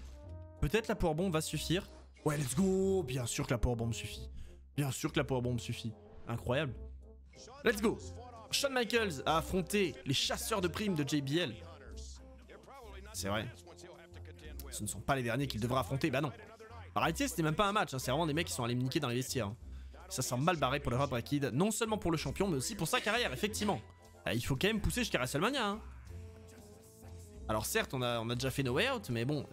Peut-être la power bomb va suffire. Ouais, let's go. Bien sûr que la power bomb suffit. Bien sûr que la power bomb suffit. Incroyable. Let's go. Shawn Michaels a affronté les chasseurs de primes de JBL. C'est vrai. Ce ne sont pas les derniers qu'il devra affronter, bah non. En réalité, c'était même pas un match, hein. C'est vraiment des mecs qui sont allés me niquer dans les vestiaires. Hein. Ça sent mal barré pour le Rob Kid, non seulement pour le champion, mais aussi pour sa carrière, effectivement. Il faut quand même pousser jusqu'à WrestleMania, hein. Alors certes, on a déjà fait No Way Out, mais bon,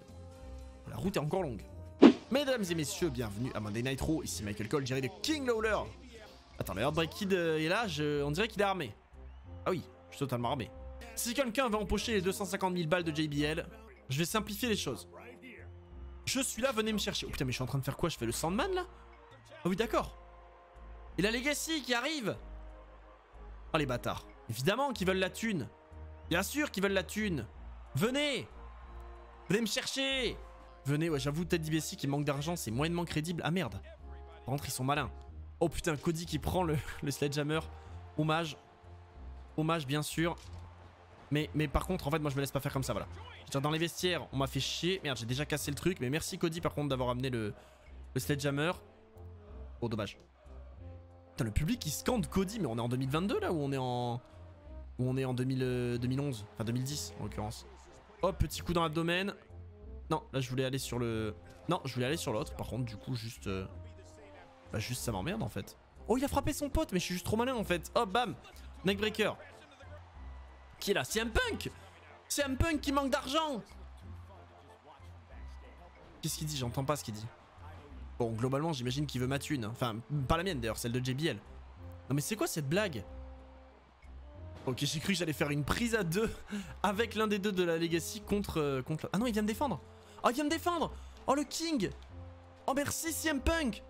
la route est encore longue. Mesdames et messieurs, bienvenue à Monday Night Raw. Ici Michael Cole, Jerry de King Lawler. Attends, le Heartbreak Kid est là, on dirait qu'il est armé. Ah oui, je suis totalement armé. Si quelqu'un veut empocher les 250 000 balles de JBL, je vais simplifier les choses. Je suis là, venez me chercher. Oh putain, mais je suis en train de faire quoi? Je fais le Sandman là? Ah oui, d'accord. Et la Legacy qui arrive. Oh les bâtards. Évidemment qu'ils veulent la thune. Bien sûr qu'ils veulent la thune. Venez! Venez me chercher! Venez, ouais, j'avoue, Ted DiBiase qui manque d'argent, c'est moyennement crédible. Ah merde! Par contre, ils sont malins. Oh putain, Cody qui prend le sledgehammer. Hommage. Hommage, bien sûr. Mais par contre, en fait, moi, je me laisse pas faire comme ça, voilà. Dans les vestiaires, on m'a fait chier. Merde, j'ai déjà cassé le truc. Mais merci, Cody, par contre, d'avoir amené le sledgehammer. Oh, dommage. Putain, le public, il scande Cody. Mais on est en 2022, là, ou on est en... Ou on est en 2011, enfin 2010 en l'occurrence. Hop, petit coup dans l'abdomen. Non, là je voulais aller sur le... Non, je voulais aller sur l'autre. Par contre, du coup, juste... Bah juste ça m'emmerde en fait. Oh, il a frappé son pote, mais je suis juste trop malin en fait. Hop, bam. Neckbreaker. Qui est là? CM Punk. CM Punk qui manque d'argent. Qu'est-ce qu'il dit? J'entends pas ce qu'il dit. Bon, globalement, j'imagine qu'il veut ma thune. Enfin, pas la mienne d'ailleurs, celle de JBL. Non mais c'est quoi cette blague? Ok, j'ai cru que j'allais faire une prise à deux avec l'un des deux de la Legacy contre... Ah non, il vient me défendre. Oh, il vient me défendre. Oh, le King. Oh, merci CM Punk.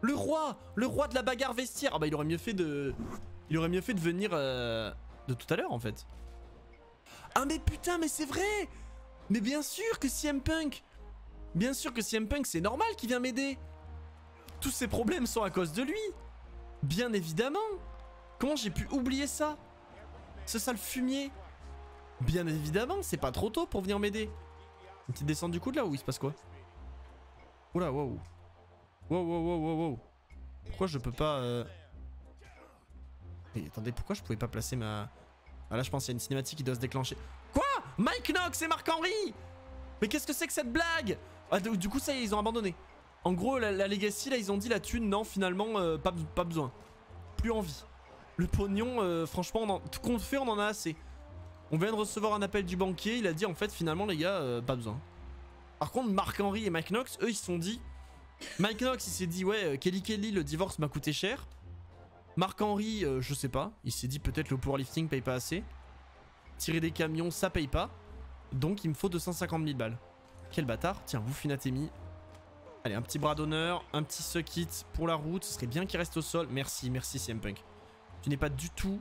Le roi de la bagarre vestiaire. Ah bah, il aurait mieux fait de... Il aurait mieux fait de venir de tout à l'heure, en fait. Ah, mais putain, mais c'est vrai. Mais bien sûr que CM Punk... Bien sûr que CM Punk, c'est normal qu'il vient m'aider. Tous ces problèmes sont à cause de lui. Bien évidemment. Comment j'ai pu oublier ça? Ce sale fumier. Bien évidemment, c'est pas trop tôt pour venir m'aider. Une petite descente du coude là ou il se passe quoi? Oula, wow. Wow. Pourquoi je peux pas... Mais attendez, pourquoi je pouvais pas placer ma... Ah là je pense qu'il y a une cinématique qui doit se déclencher. Quoi? Mike Knox et Mark Henry. Mais qu'est-ce que c'est que cette blague? Ah, du coup ça y est, ils ont abandonné. En gros la Legacy là ils ont dit la thune non finalement pas besoin. Plus envie. Le pognon franchement tout compte fait on en a assez. On vient de recevoir un appel du banquier, il a dit en fait finalement les gars pas besoin. Par contre Mark Henry et Mike Knox eux ils se sont dit. Mike Knox il s'est dit ouais Kelly le divorce m'a coûté cher. Mark Henry je sais pas, il s'est dit peut-être le powerlifting paye pas assez. Tirer des camions ça paye pas. Donc il me faut 250 000 balles. Quel bâtard. Tiens vous Funatemi. Allez un petit bras d'honneur, un petit suck it pour la route. Ce serait bien qu'il reste au sol. Merci CM Punk. Tu n'es pas du tout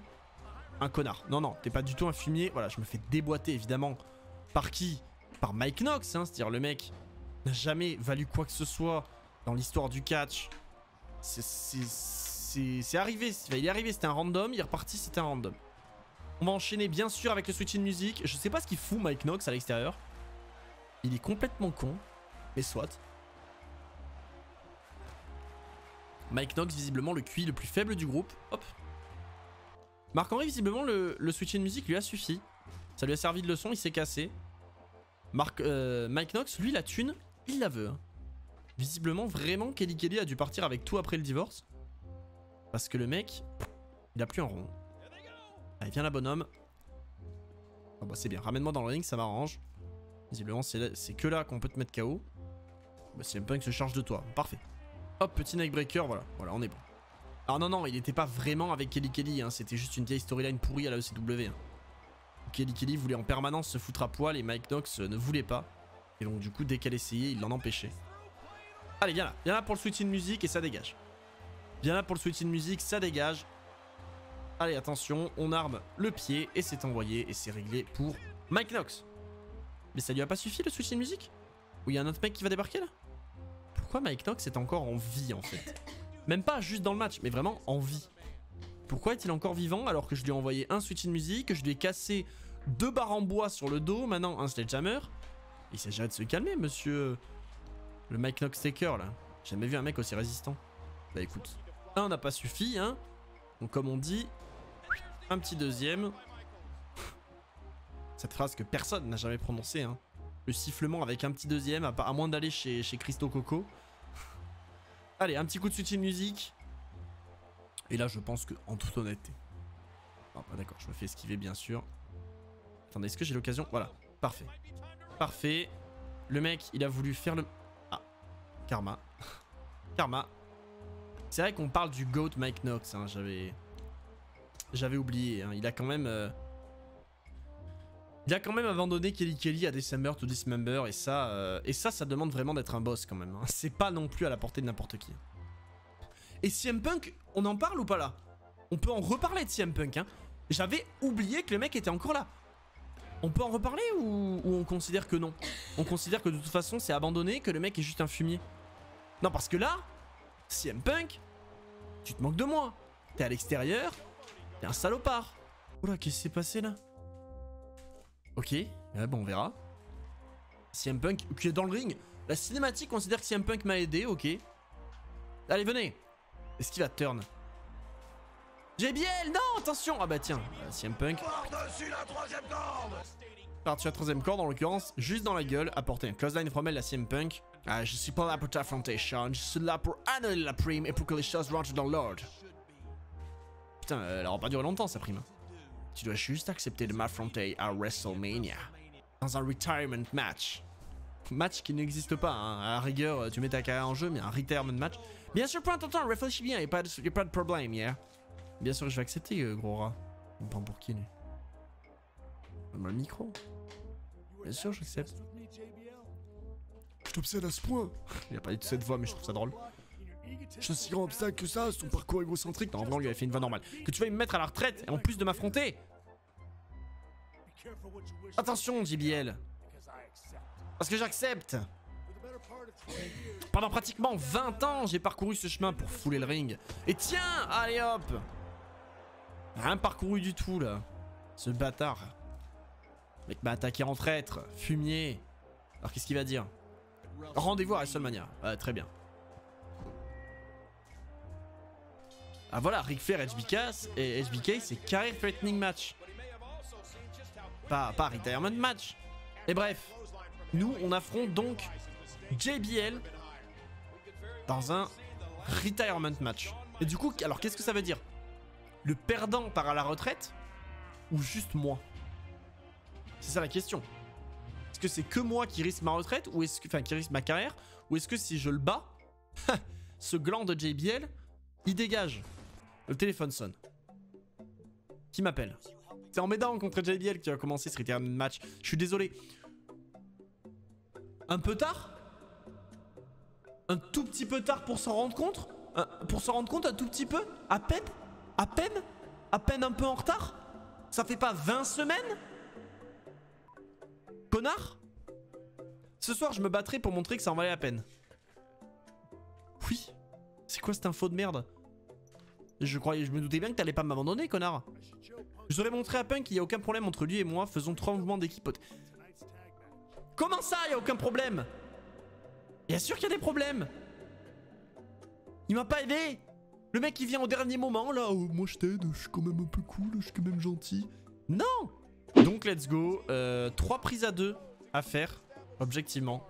un connard. Non t'es pas du tout un fumier. Voilà je me fais déboîter évidemment. Par qui? Par Mike Knox hein. C'est-à-dire le mec n'a jamais valu quoi que ce soit dans l'histoire du catch. C'est arrivé. Il est arrivé c'était un random. Il est reparti c'était un random. On va enchaîner bien sûr avec le switch in music. Je sais pas ce qu'il fout Mike Knox à l'extérieur. Il est complètement con. Mais soit. Mike Knox visiblement le QI le plus faible du groupe. Hop. Mark Henry visiblement le switch in music lui a suffi. Ça lui a servi de leçon, il s'est cassé. Mike Knox lui la thune, il la veut. Hein. Visiblement vraiment Kelly a dû partir avec tout après le divorce. Parce que le mec, il a plus un rond. Allez viens là bonhomme. Oh bah c'est bien, ramène-moi dans le ring, ça m'arrange. Visiblement c'est que là qu'on peut te mettre KO. Bah CM Punk se charge de toi, parfait. Hop petit neckbreaker, voilà on est bon. Alors non il était pas vraiment avec Kelly hein, c'était juste une vieille storyline pourrie à la ECW. Hein. Kelly voulait en permanence se foutre à poil et Mike Knox ne voulait pas. Et donc du coup dès qu'elle essayait il l'en empêchait. Allez viens là pour le switch in music et ça dégage. Viens là pour le switch in music, ça dégage. Allez attention, on arme le pied et c'est envoyé et c'est réglé pour Mike Knox. Mais ça lui a pas suffi le switch in music? Ou il y a un autre mec qui va débarquer là? Pourquoi Mike Knox est encore en vie en fait? Même pas juste dans le match, mais vraiment en vie. Pourquoi est-il encore vivant alors que je lui ai envoyé un switch in music, que je lui ai cassé 2 barres en bois sur le dos, maintenant un sledgehammer? Il s'agirait de se calmer monsieur... Le Mike Knox Taker là. J'ai jamais vu un mec aussi résistant. Bah écoute, un n'a pas suffi hein. Donc comme on dit, un petit deuxième. Cette phrase que personne n'a jamais prononcée hein. Le sifflement avec un petit deuxième, à moins d'aller chez Christo Coco. Allez, un petit coup de switch in music. Et là, je pense que, en toute honnêteté... Non, pas d'accord, je me fais esquiver, bien sûr. Attendez, est-ce que j'ai l'occasion? Voilà, parfait. Parfait. Le mec, il a voulu faire le... Ah, karma. Karma. C'est vrai qu'on parle du GOAT Mike Knox, hein, j'avais oublié. Hein. Il a quand même... Il a quand même abandonné Kelly à December to Dismember et ça demande vraiment d'être un boss quand même. Hein. C'est pas non plus à la portée de n'importe qui. Et CM Punk, on en parle ou pas là? On peut en reparler de CM Punk. Hein. J'avais oublié que le mec était encore là. On peut en reparler ou on considère que non? On considère que de toute façon c'est abandonné, que le mec est juste un fumier. Non parce que là, CM Punk, tu te moques de moi. T'es à l'extérieur, t'es un salopard. Oula, qu'est-ce qui s'est passé là? Ok, bon on verra. CM Punk qui est dans le ring. La cinématique considère que CM Punk m'a aidé, ok. Allez venez. Est-ce qu'il va turn? JBL, non, attention. Ah bah tiens, CM Punk. Par-dessus la troisième corde. Par-dessus la troisième corde en l'occurrence, juste dans la gueule, apporter un clothesline from elle à CM Punk. Ah, je suis pas là pour ta affrontation, je suis là pour annuler la prime et pour que les choses rentrent dans l'ordre. Putain, elle aura pas duré longtemps sa prime. Tu dois juste accepter de m'affronter à WrestleMania. Dans un retirement match. Match qui n'existe pas, hein. À la rigueur, tu mets ta carrière en jeu, mais un retirement match. Bien sûr, prends ton temps, réfléchis bien, y'a pas de problème, yeah. Bien sûr, je vais accepter, gros rat. On me prend pour qui, lui? Donne-moi le micro. Bien sûr, j'accepte. Je t'obsède à ce point. Il a pas dit de cette voix, mais je trouve ça drôle. Je suis un si grand obstacle que ça, son parcours égocentrique. Non, en vrai, on lui avait fait une voix normale. Que tu vas me mettre à la retraite, et en plus de m'affronter. Attention, JBL. Parce que j'accepte. Pendant pratiquement 20 ans, j'ai parcouru ce chemin pour fouler le ring. Et tiens, allez hop. Rien parcouru du tout, là. Ce bâtard. Le mec m'a attaqué en traître. Fumier. Alors, qu'est-ce qu'il va dire? Rendez-vous à WrestleMania. Très bien. Ah voilà, Ric Flair, HBK, c'est Career Threatening Match. Pas retirement match. Et bref, nous on affronte donc JBL dans un retirement match. Et du coup, alors qu'est-ce que ça veut dire? Le perdant part à la retraite ou juste moi? C'est ça la question. Est-ce que c'est que moi qui risque ma retraite ou est-ce que, enfin, qui risque ma carrière, ou est-ce que si je le bats, ce gland de JBL, il dégage? Le téléphone sonne. Qui m'appelle? C'est en m'aidant contre JBL que tu vas commencer ce retirement match. Je suis désolé. Un peu tard? Un tout petit peu tard pour s'en rendre compte? Pour s'en rendre compte un tout petit peu? À peine? À peine? À peine un peu en retard? Ça fait pas 20 semaines? Connard? Ce soir je me battrai pour montrer que ça en valait la peine. Oui. C'est quoi cette info de merde? Je me doutais bien que t'allais pas m'abandonner, connard. Je vous aurais montré à Punk qu'il n'y a aucun problème entre lui et moi. Faisons 3 mouvements d'équipe. Comment ça, il n'y a aucun problème? Bien sûr qu'il y a des problèmes. Il m'a pas aidé. Le mec il vient au dernier moment là. Oh, moi je t'aide, je suis quand même un peu cool, je suis quand même gentil. Non. Donc let's go. 3 prises à 2 à faire, objectivement.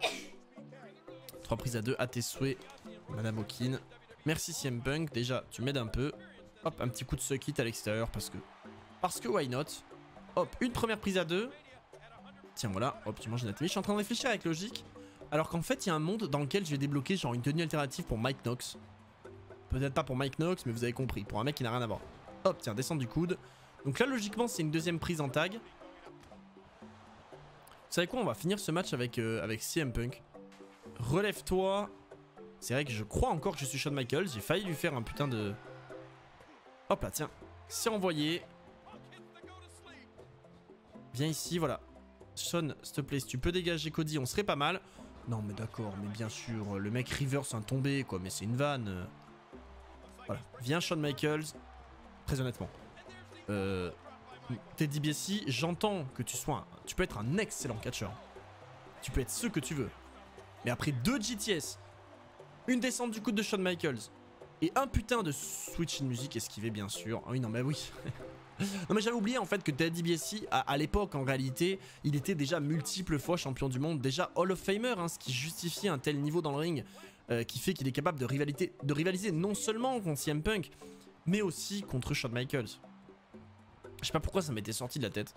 3 prises à 2 à tes souhaits, Madame Hawkin. Merci CM Punk, déjà tu m'aides un peu. Hop, un petit coup de suck hit à l'extérieur parce que why not. Hop, une première prise à 2. Tiens voilà, hop, tu manges une ATV. Je suis en train de réfléchir avec logique. Alors qu'en fait il y a un monde dans lequel je vais débloquer genre une tenue alternative pour Mike Knox. Peut-être pas pour Mike Knox, mais vous avez compris, pour un mec qui n'a rien à voir. Hop, tiens, descendre du coude. Donc là logiquement c'est une deuxième prise en tag. Vous savez quoi, on va finir ce match avec CM Punk. Relève-toi. C'est vrai que je crois encore que je suis Shawn Michaels. J'ai failli lui faire un putain de... Hop là, tiens. C'est envoyé. Viens ici, voilà. Shawn, s'il te plaît, si tu peux dégager Cody, on serait pas mal. Non mais d'accord, mais bien sûr, le mec Rivers est un tombé, quoi, mais c'est une vanne. Voilà, viens Shawn Michaels. Très honnêtement. Ted DiBiase, j'entends que tu peux être un excellent catcheur. Tu peux être ce que tu veux. Mais après 2 GTS, une descente du coude de Shawn Michaels et un putain de switch in music esquivé bien sûr. Ah oui, non mais oui. Non mais j'avais oublié en fait que Ted DiBiase à l'époque en réalité il était déjà multiples fois champion du monde, déjà Hall of Famer, hein, ce qui justifie un tel niveau dans le ring, qui fait qu'il est capable de rivaliser non seulement contre CM Punk mais aussi contre Shawn Michaels. Je sais pas pourquoi ça m'était sorti de la tête.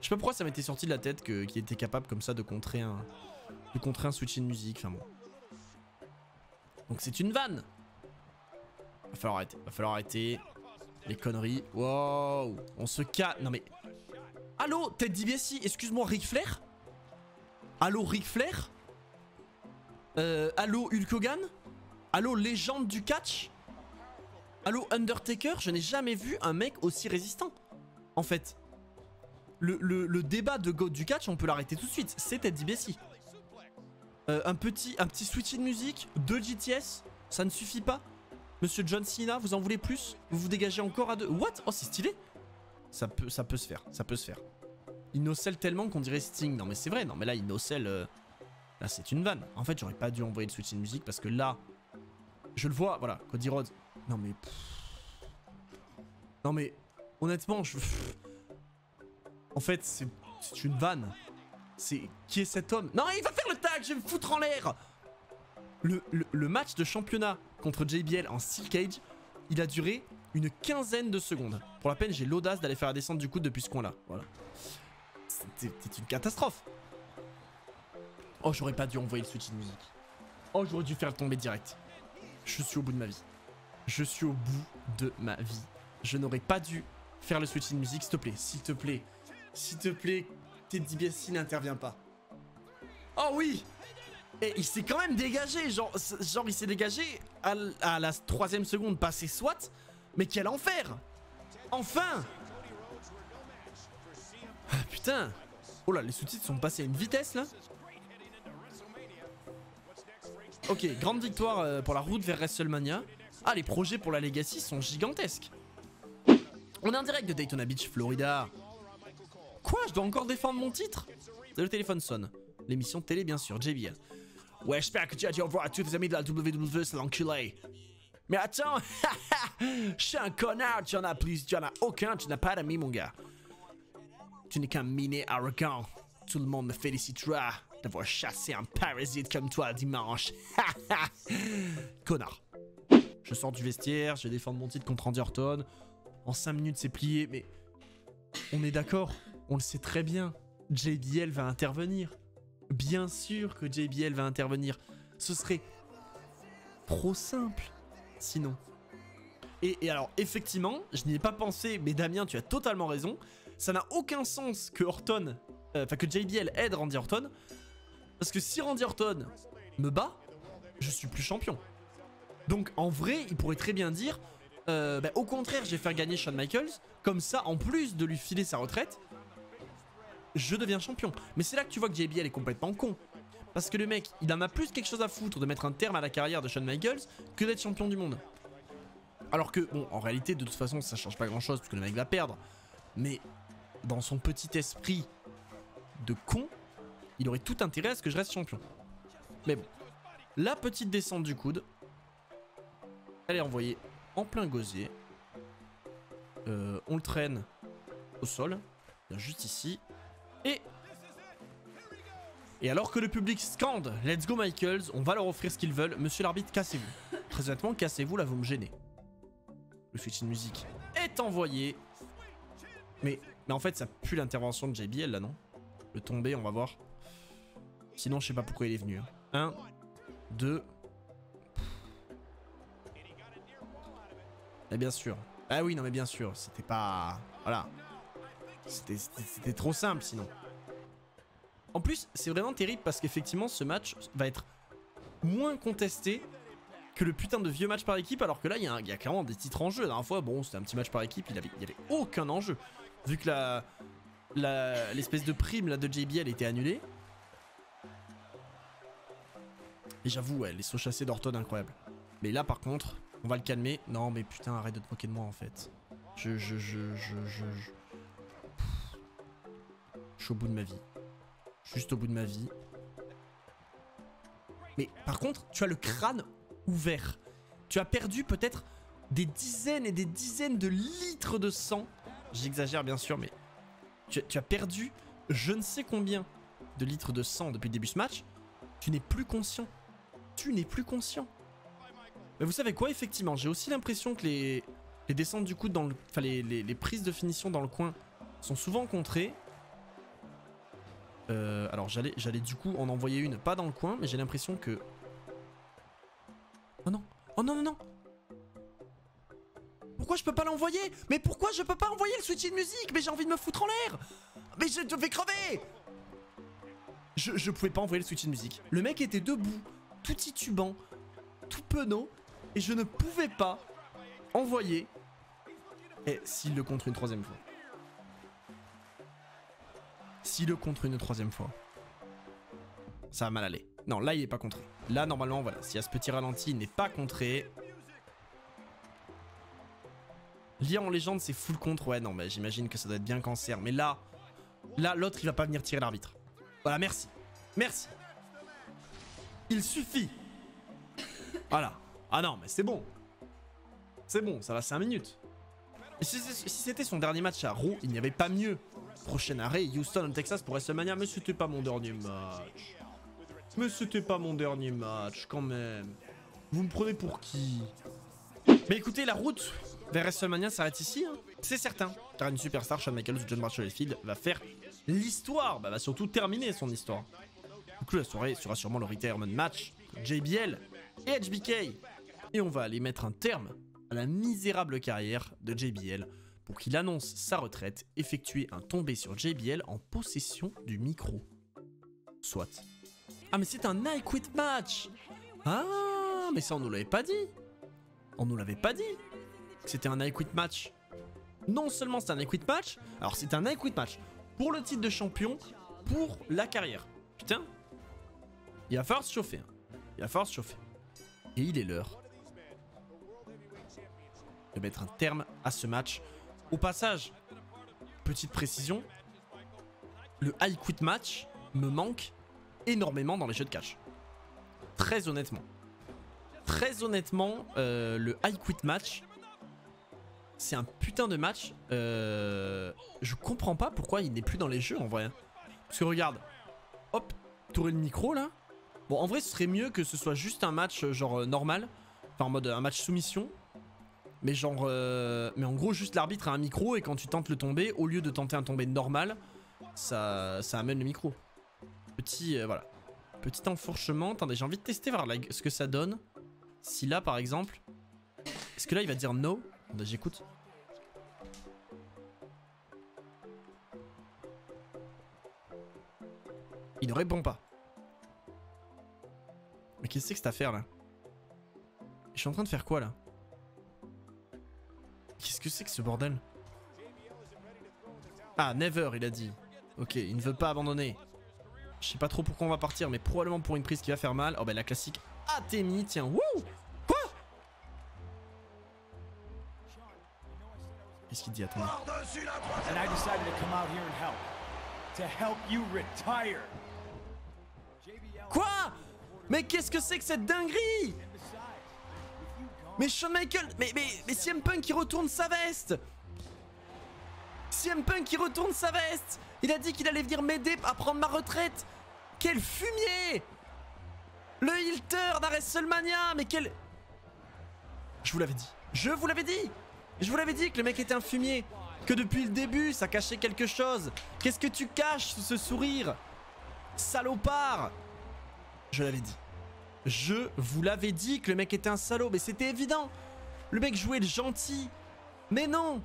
Je sais pas pourquoi ça m'était sorti de la tête qu'il était capable comme ça de contrer un switch in music, enfin bon. Donc c'est une vanne. Va falloir arrêter. Les conneries. Wow. On se calme. Non mais... Allô, Ted DiBiase, excuse-moi, Ric Flair? Allô, Ric Flair? Allô, Hulk Hogan? Allô, légende du catch? Allô, Undertaker? Je n'ai jamais vu un mec aussi résistant. En fait. Le débat de GOAT du catch, on peut l'arrêter tout de suite. C'est Ted DiBiase. Un petit switch in music, 2 GTS, ça ne suffit pas. Monsieur John Cena, vous en voulez plus? Vous vous dégagez encore à 2. What? Oh, c'est stylé. Ça peut se faire, ça peut se faire. Il nocelle tellement qu'on dirait Sting. Non mais c'est vrai, non mais là il nocelle... Là c'est une vanne. En fait j'aurais pas dû envoyer le switch in music parce que là... Je le vois, voilà, Cody Rhodes. Non mais... Non mais... Honnêtement, en fait c'est une vanne. C'est... Qui est cet homme? Non, il va faire le tag, je vais me foutre en l'air. Le match de championnat contre JBL en Steel Cage, il a duré une quinzaine de secondes. Pour la peine, j'ai l'audace d'aller faire la descente du coude depuis ce coin-là. Voilà. C'était une catastrophe. Oh, j'aurais pas dû envoyer le switch in music. Oh, j'aurais dû faire le tomber direct. Je suis au bout de ma vie. Je suis au bout de ma vie. Je n'aurais pas dû faire le switch in music, s'il te plaît. S'il te plaît. S'il te plaît. Ted DiBiase n'intervient pas. Oh oui! Et il s'est quand même dégagé. Genre il s'est dégagé à la 3ème seconde passée soit. Mais quel enfer! Enfin! Ah, putain! Oh là, les sous-titres sont passés à une vitesse là. Ok, grande victoire pour la route vers WrestleMania. Ah, les projets pour la Legacy sont gigantesques. On est en direct de Daytona Beach, Florida. Quoi? Je dois encore défendre mon titre? Le téléphone sonne. L'émission de télé, bien sûr, JBL. Ouais, j'espère que tu as dit au revoir à tous tes amis de la WWE, c'est l'enculé. Mais attends, je suis un connard, tu en as plus, tu en as aucun, tu n'as pas d'amis, mon gars. Tu n'es qu'un minet arrogant. Tout le monde me félicitera d'avoir chassé un parasite comme toi dimanche. Connard. Je sors du vestiaire, je vais défendre mon titre contre Randy Orton. En 5 minutes, c'est plié, mais on est d'accord, on le sait très bien. JBL va intervenir. Bien sûr que JBL va intervenir. Ce serait trop simple, sinon. Et alors, effectivement, je n'y ai pas pensé, mais Damien, tu as totalement raison. Ça n'a aucun sens que Orton, que JBL aide Randy Orton. Parce que si Randy Orton me bat, je suis plus champion. Donc, en vrai, il pourrait très bien dire, au contraire, je vais faire gagner Shawn Michaels. Comme ça, en plus de lui filer sa retraite, je deviens champion. Mais c'est là que tu vois que JBL est complètement con. Parce que le mec, il en a plus quelque chose à foutre de mettre un terme à la carrière de Shawn Michaels que d'être champion du monde. Alors que, bon, en réalité, de toute façon, ça change pas grand chose parce que le mec va perdre. Mais dans son petit esprit de con, il aurait tout intérêt à ce que je reste champion. Mais bon, la petite descente du coude, elle est envoyée en plein gosier. On le traîne au sol, juste ici. Et alors que le public scande « Let's go Michaels », on va leur offrir ce qu'ils veulent. Monsieur l'arbitre, cassez-vous. Très honnêtement, cassez-vous, là vous me gênez. Le switch in musique est envoyé. Mais en fait, ça pue l'intervention de JBL là, non? Le tomber, on va voir. Sinon, je sais pas pourquoi il est venu. 1, 2. Mais bien sûr. Ah oui, non mais bien sûr. C'était pas... Voilà. C'était trop simple sinon. En plus, c'est vraiment terrible parce qu'effectivement, ce match va être moins contesté que le putain de vieux match par équipe. Alors que là, il y a clairement des titres en jeu. La dernière fois, bon, c'était un petit match par équipe. Il y avait aucun enjeu. Vu que l'espèce de prime là, de JBL était annulée. Et j'avoue, ouais, les sauts chassés d'Orton, incroyable. Mais là, par contre, on va le calmer. Non, mais putain, arrête de te moquer de moi en fait. Je suis au bout de ma vie. Juste au bout de ma vie. Mais par contre, tu as le crâne ouvert. Tu as perdu peut-être des dizaines et des dizaines de litres de sang. J'exagère bien sûr, mais tu as perdu je ne sais combien de litres de sang depuis le début de ce match. Tu n'es plus conscient. Tu n'es plus conscient. Mais vous savez quoi, effectivement, j'ai aussi l'impression que les descentes du coude dans le... Enfin, les prises de finition dans le coin sont souvent contrées. Alors j'allais du coup en envoyer une, pas dans le coin, mais j'ai l'impression que... Oh non, oh non, non, non. Pourquoi je peux pas l'envoyer? Mais pourquoi je peux pas envoyer le switch in musique? Mais j'ai envie de me foutre en l'air. Mais je vais crever. Je pouvais pas envoyer le switch in musique. Le mec était debout, tout titubant, tout penaud, et je ne pouvais pas envoyer. Et s'il le contre une troisième fois. S'il le contre une troisième fois. Ça va mal aller. Non, là il est pas contré. Là normalement voilà, s'il y a ce petit ralenti, il n'est pas contré. Lire en légende c'est full contre. Ouais non mais j'imagine que ça doit être bien cancer. Mais là l'autre il va pas venir tirer l'arbitre. Voilà, merci. Merci. Il suffit. Voilà. Ah non mais c'est bon. C'est bon, ça va 5 minutes. Et si c'était son dernier match à Raw, il n'y avait pas mieux. Prochain arrêt, Houston, Texas pour WrestleMania. Mais c'était pas mon dernier match. Mais c'était pas mon dernier match, quand même. Vous me prenez pour qui? Mais écoutez, la route vers WrestleMania s'arrête ici, hein. C'est certain. Car une superstar, Shawn Michaels ou John Bradshaw-Layfield, va faire l'histoire. Va surtout terminer son histoire. Du coup, la soirée sera sûrement le retirement match entre JBL et HBK. Et on va aller mettre un terme à la misérable carrière de JBL pour qu'il annonce sa retraite, effectuer un tombé sur JBL en possession du micro. Soit. Ah mais c'est un I Quit match. Ah mais ça on nous l'avait pas dit. On nous l'avait pas dit. C'était un I Quit match. Non seulement c'est un I Quit match, alors c'est un I Quit match pour le titre de champion, pour la carrière. Putain. Il va falloir se chauffer. Hein. Il va falloir se chauffer. Et il est l'heure de mettre un terme à ce match. Au passage, petite précision, le I Quit match me manque énormément dans les jeux de catch. Très honnêtement. Très honnêtement, le I Quit match C'est un putain de match. Je comprends pas pourquoi il n'est plus dans les jeux en vrai. Parce que regarde. Hop, tourner le micro là. Bon, en vrai, ce serait mieux que ce soit juste un match genre normal. Enfin, en mode un match soumission. Mais genre... mais en gros, juste l'arbitre a un micro et quand tu tentes le tomber, au lieu de tenter un tombé normal, ça amène le micro. Petit... voilà. Petit enfourchement. Attendez, j'ai envie de tester voir ce que ça donne. Si là, par exemple... Est-ce que là, il va dire no? Attendez, j'écoute. Il ne répond pas. Mais qu'est-ce que c'est que cette affaire là? Je suis en train de faire quoi là? Qu'est-ce que c'est que ce bordel? Ah, never, il a dit. Ok, il ne veut pas abandonner. Je sais pas trop pourquoi on va partir, mais probablement pour une prise qui va faire mal. Oh bah la classique Atemi, tiens, wouh! Quoi? Qu'est-ce qu'il dit? Attendez. Quoi? Mais qu'est-ce que c'est que cette dinguerie? Mais Shawn Michaels, mais CM Punk qui retourne sa veste. CM Punk qui retourne sa veste. Il a dit qu'il allait venir m'aider à prendre ma retraite. Quel fumier. Le heel turn à WrestleMania. Mais quel... Je vous l'avais dit. Je vous l'avais dit. Je vous l'avais dit que le mec était un fumier. Que depuis le début, ça cachait quelque chose. Qu'est-ce que tu caches sous ce sourire? Salopard. Je l'avais dit. Je vous l'avais dit que le mec était un salaud. Mais c'était évident. Le mec jouait le gentil. Mais non.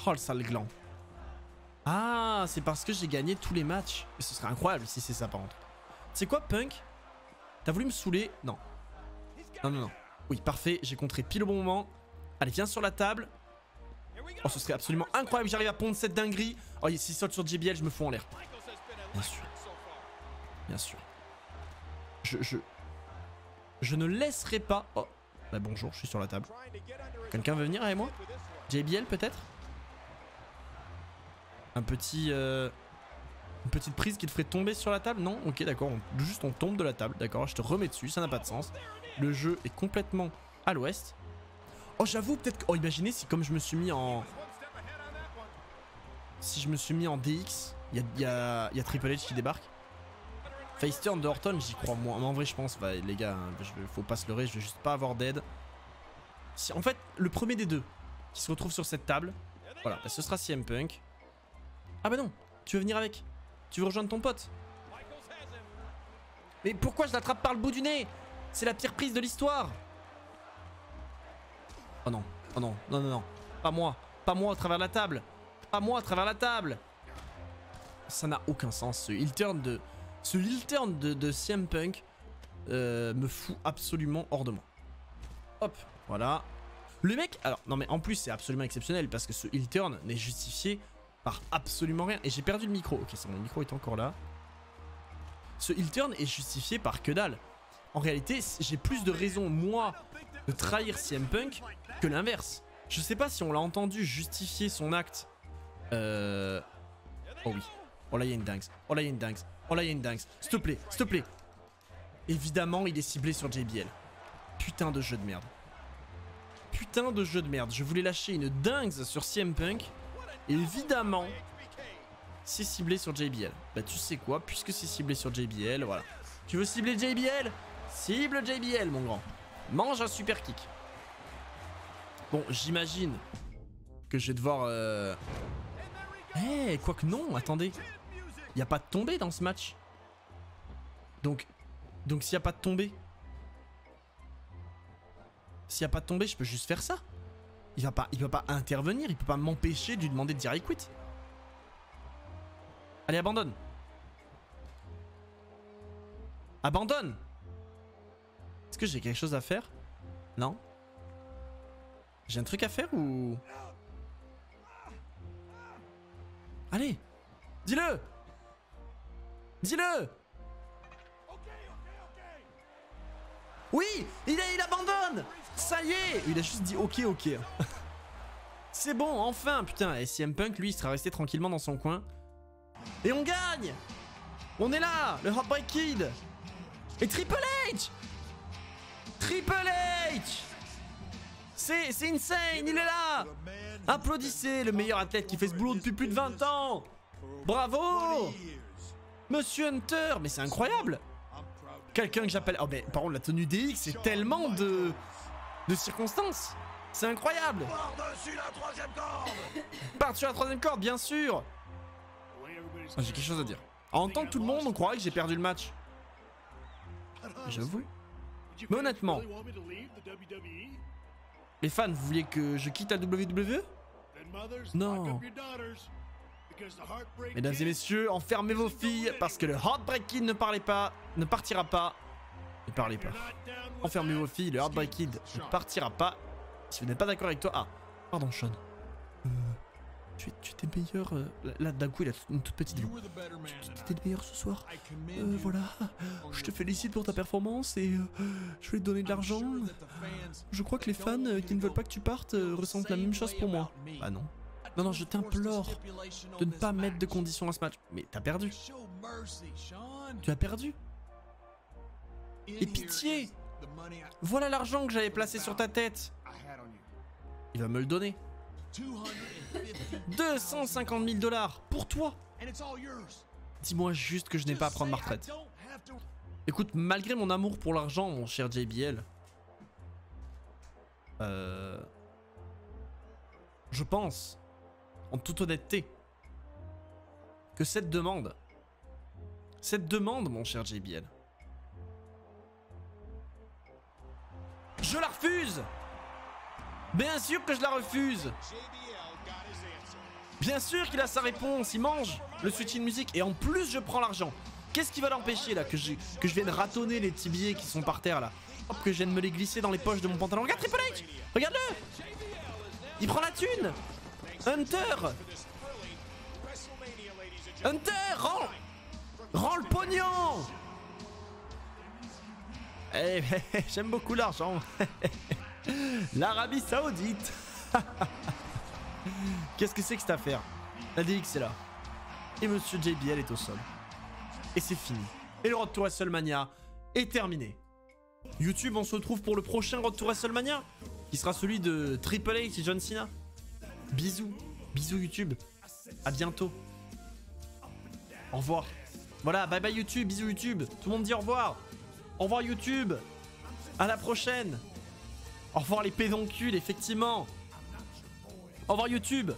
Oh le sale gland. Ah, c'est parce que j'ai gagné tous les matchs. Et ce serait incroyable si c'est ça par contre. C'est quoi Punk? T'as voulu me saouler? Non. Non, non, non. Oui, parfait. J'ai contré pile au bon moment. Allez, viens sur la table. Oh, ce serait absolument incroyable. J'arrive à pondre cette dinguerie. Oh, s'il saute sur JBL, je me fous en l'air. Bien sûr. Bien sûr. Je ne laisserai pas... Oh, bah bonjour, je suis sur la table. Quelqu'un veut venir avec moi? JBL peut-être? Un petit... Une petite prise qui te ferait tomber sur la table? Non? Ok, d'accord. Juste on tombe de la table. D'accord, je te remets dessus. Ça n'a pas de sens. Le jeu est complètement à l'ouest. Oh, j'avoue, peut-être que... Oh, imaginez si comme je me suis mis en... Si je me suis mis en DX, il y a Triple H qui débarque. Face turn de Orton, j'y crois moins. Mais en vrai, je pense, bah, les gars, faut pas se leurrer, je vais juste pas avoir d'aide. Si, en fait, le premier des deux qui se retrouve sur cette table, voilà, bah, ce sera CM Punk. Ah bah non, tu veux venir avec? Tu veux rejoindre ton pote? Mais pourquoi je l'attrape par le bout du nez? C'est la pire prise de l'histoire. Oh non, oh non, non, non, non. Pas moi à travers la table. Pas moi à travers la table. Ça n'a aucun sens, ce heel turn de CM Punk me fout absolument hors de moi. Hop, voilà. Le mec, alors, non mais en plus c'est absolument exceptionnel parce que ce heel turn n'est justifié par absolument rien. Et j'ai perdu le micro. Ok, c'est bon, le micro est encore là. Ce heel turn est justifié par que dalle. En réalité, j'ai plus de raisons, moi, de trahir CM Punk que l'inverse. Je sais pas si on l'a entendu justifier son acte. Oh oui. Oh là, il y a une dingue. Oh là, il y a une dingue. Oh là, il y a une dingue. S'il te plaît, s'il te plaît. Évidemment, il est ciblé sur JBL. Putain de jeu de merde. Putain de jeu de merde. Je voulais lâcher une dingue sur CM Punk. Et évidemment, c'est ciblé sur JBL. Bah, tu sais quoi, puisque c'est ciblé sur JBL, voilà. Tu veux cibler JBL? Cible JBL, mon grand. Mange un super kick. Bon, j'imagine que je vais devoir... Eh, quoique non, attendez. Il n'y a pas de tombée dans ce match. Donc s'il n'y a pas de tombée... S'il n'y a pas de tombée, je peux juste faire ça. Il peut pas intervenir, il peut pas m'empêcher de lui demander de dire I quit. Allez, abandonne. Abandonne. Est-ce que j'ai quelque chose à faire? Non? J'ai un truc à faire ou... Allez, dis-le. Dis-le. Oui, il abandonne. Ça y est. Il a juste dit ok, ok. C'est bon, enfin, putain. Et CM Punk, lui, il sera resté tranquillement dans son coin. Et on gagne. On est là, le Heartbreak Kid. Et Triple H. Triple H. C'est insane, il est là. Applaudissez le meilleur athlète qui fait ce boulot depuis plus de 20 ans. Bravo Monsieur Hunter, mais c'est incroyable. Quelqu'un que j'appelle... Oh mais par contre la tenue DX, c'est tellement de circonstances. C'est incroyable. Par-dessus la troisième corde. Par-dessus la troisième corde, bien sûr. Ah, j'ai quelque chose à dire. En entendre tout le monde, on croirait que j'ai perdu le match. J'avoue. Mais honnêtement, les fans, vous vouliez que je quitte la WWE? Non. Mesdames et messieurs, enfermez vos filles parce que le Heartbreak Kid ne partira pas. Ne parlez pas. Enfermez vos filles, le Heartbreak Kid ne partira pas. Si vous n'êtes pas d'accord avec toi... Ah, pardon Sean. Tu étais meilleur... Là, d'un coup, il a une toute petite voix. Tu étais le meilleur ce soir. Voilà. Je te félicite pour ta performance et je vais te donner de l'argent. Je crois que les fans qui ne veulent pas que tu partes ressentent la même chose pour moi. Bah non. Non, non, je t'implore de ne pas mettre de conditions à ce match. Mais t'as perdu. Tu as perdu. Et pitié. Voilà l'argent que j'avais placé sur ta tête. Il va me le donner. 250 000 $ pour toi. Dis-moi juste que je n'ai pas à prendre ma retraite. Écoute, malgré mon amour pour l'argent, mon cher JBL, je pense, en toute honnêteté, que cette demande, mon cher JBL, je la refuse. Bien sûr que je la refuse. Bien sûr qu'il a sa réponse, il mange le switching music et en plus je prends l'argent. Qu'est-ce qui va l'empêcher là que je vienne ratonner les petits billets qui sont par terre là? Hop, que je vienne me les glisser dans les poches de mon pantalon. Regarde Triple H, regarde-le. Il prend la thune. Hunter, rends le pognon. Eh, j'aime beaucoup l'argent. L'Arabie Saoudite. Qu'est-ce que c'est que cette affaire? La DX est là. Et Monsieur JBL est au sol. Et c'est fini. Et le Road to WrestleMania est terminé. YouTube, on se retrouve pour le prochain Road to WrestleMania, qui sera celui de Triple H et John Cena. Bisous. Bisous YouTube. À bientôt. Au revoir. Voilà, bye bye YouTube. Bisous YouTube. Tout le monde dit au revoir. Au revoir YouTube. À la prochaine. Au revoir les pédoncules, effectivement. Au revoir YouTube.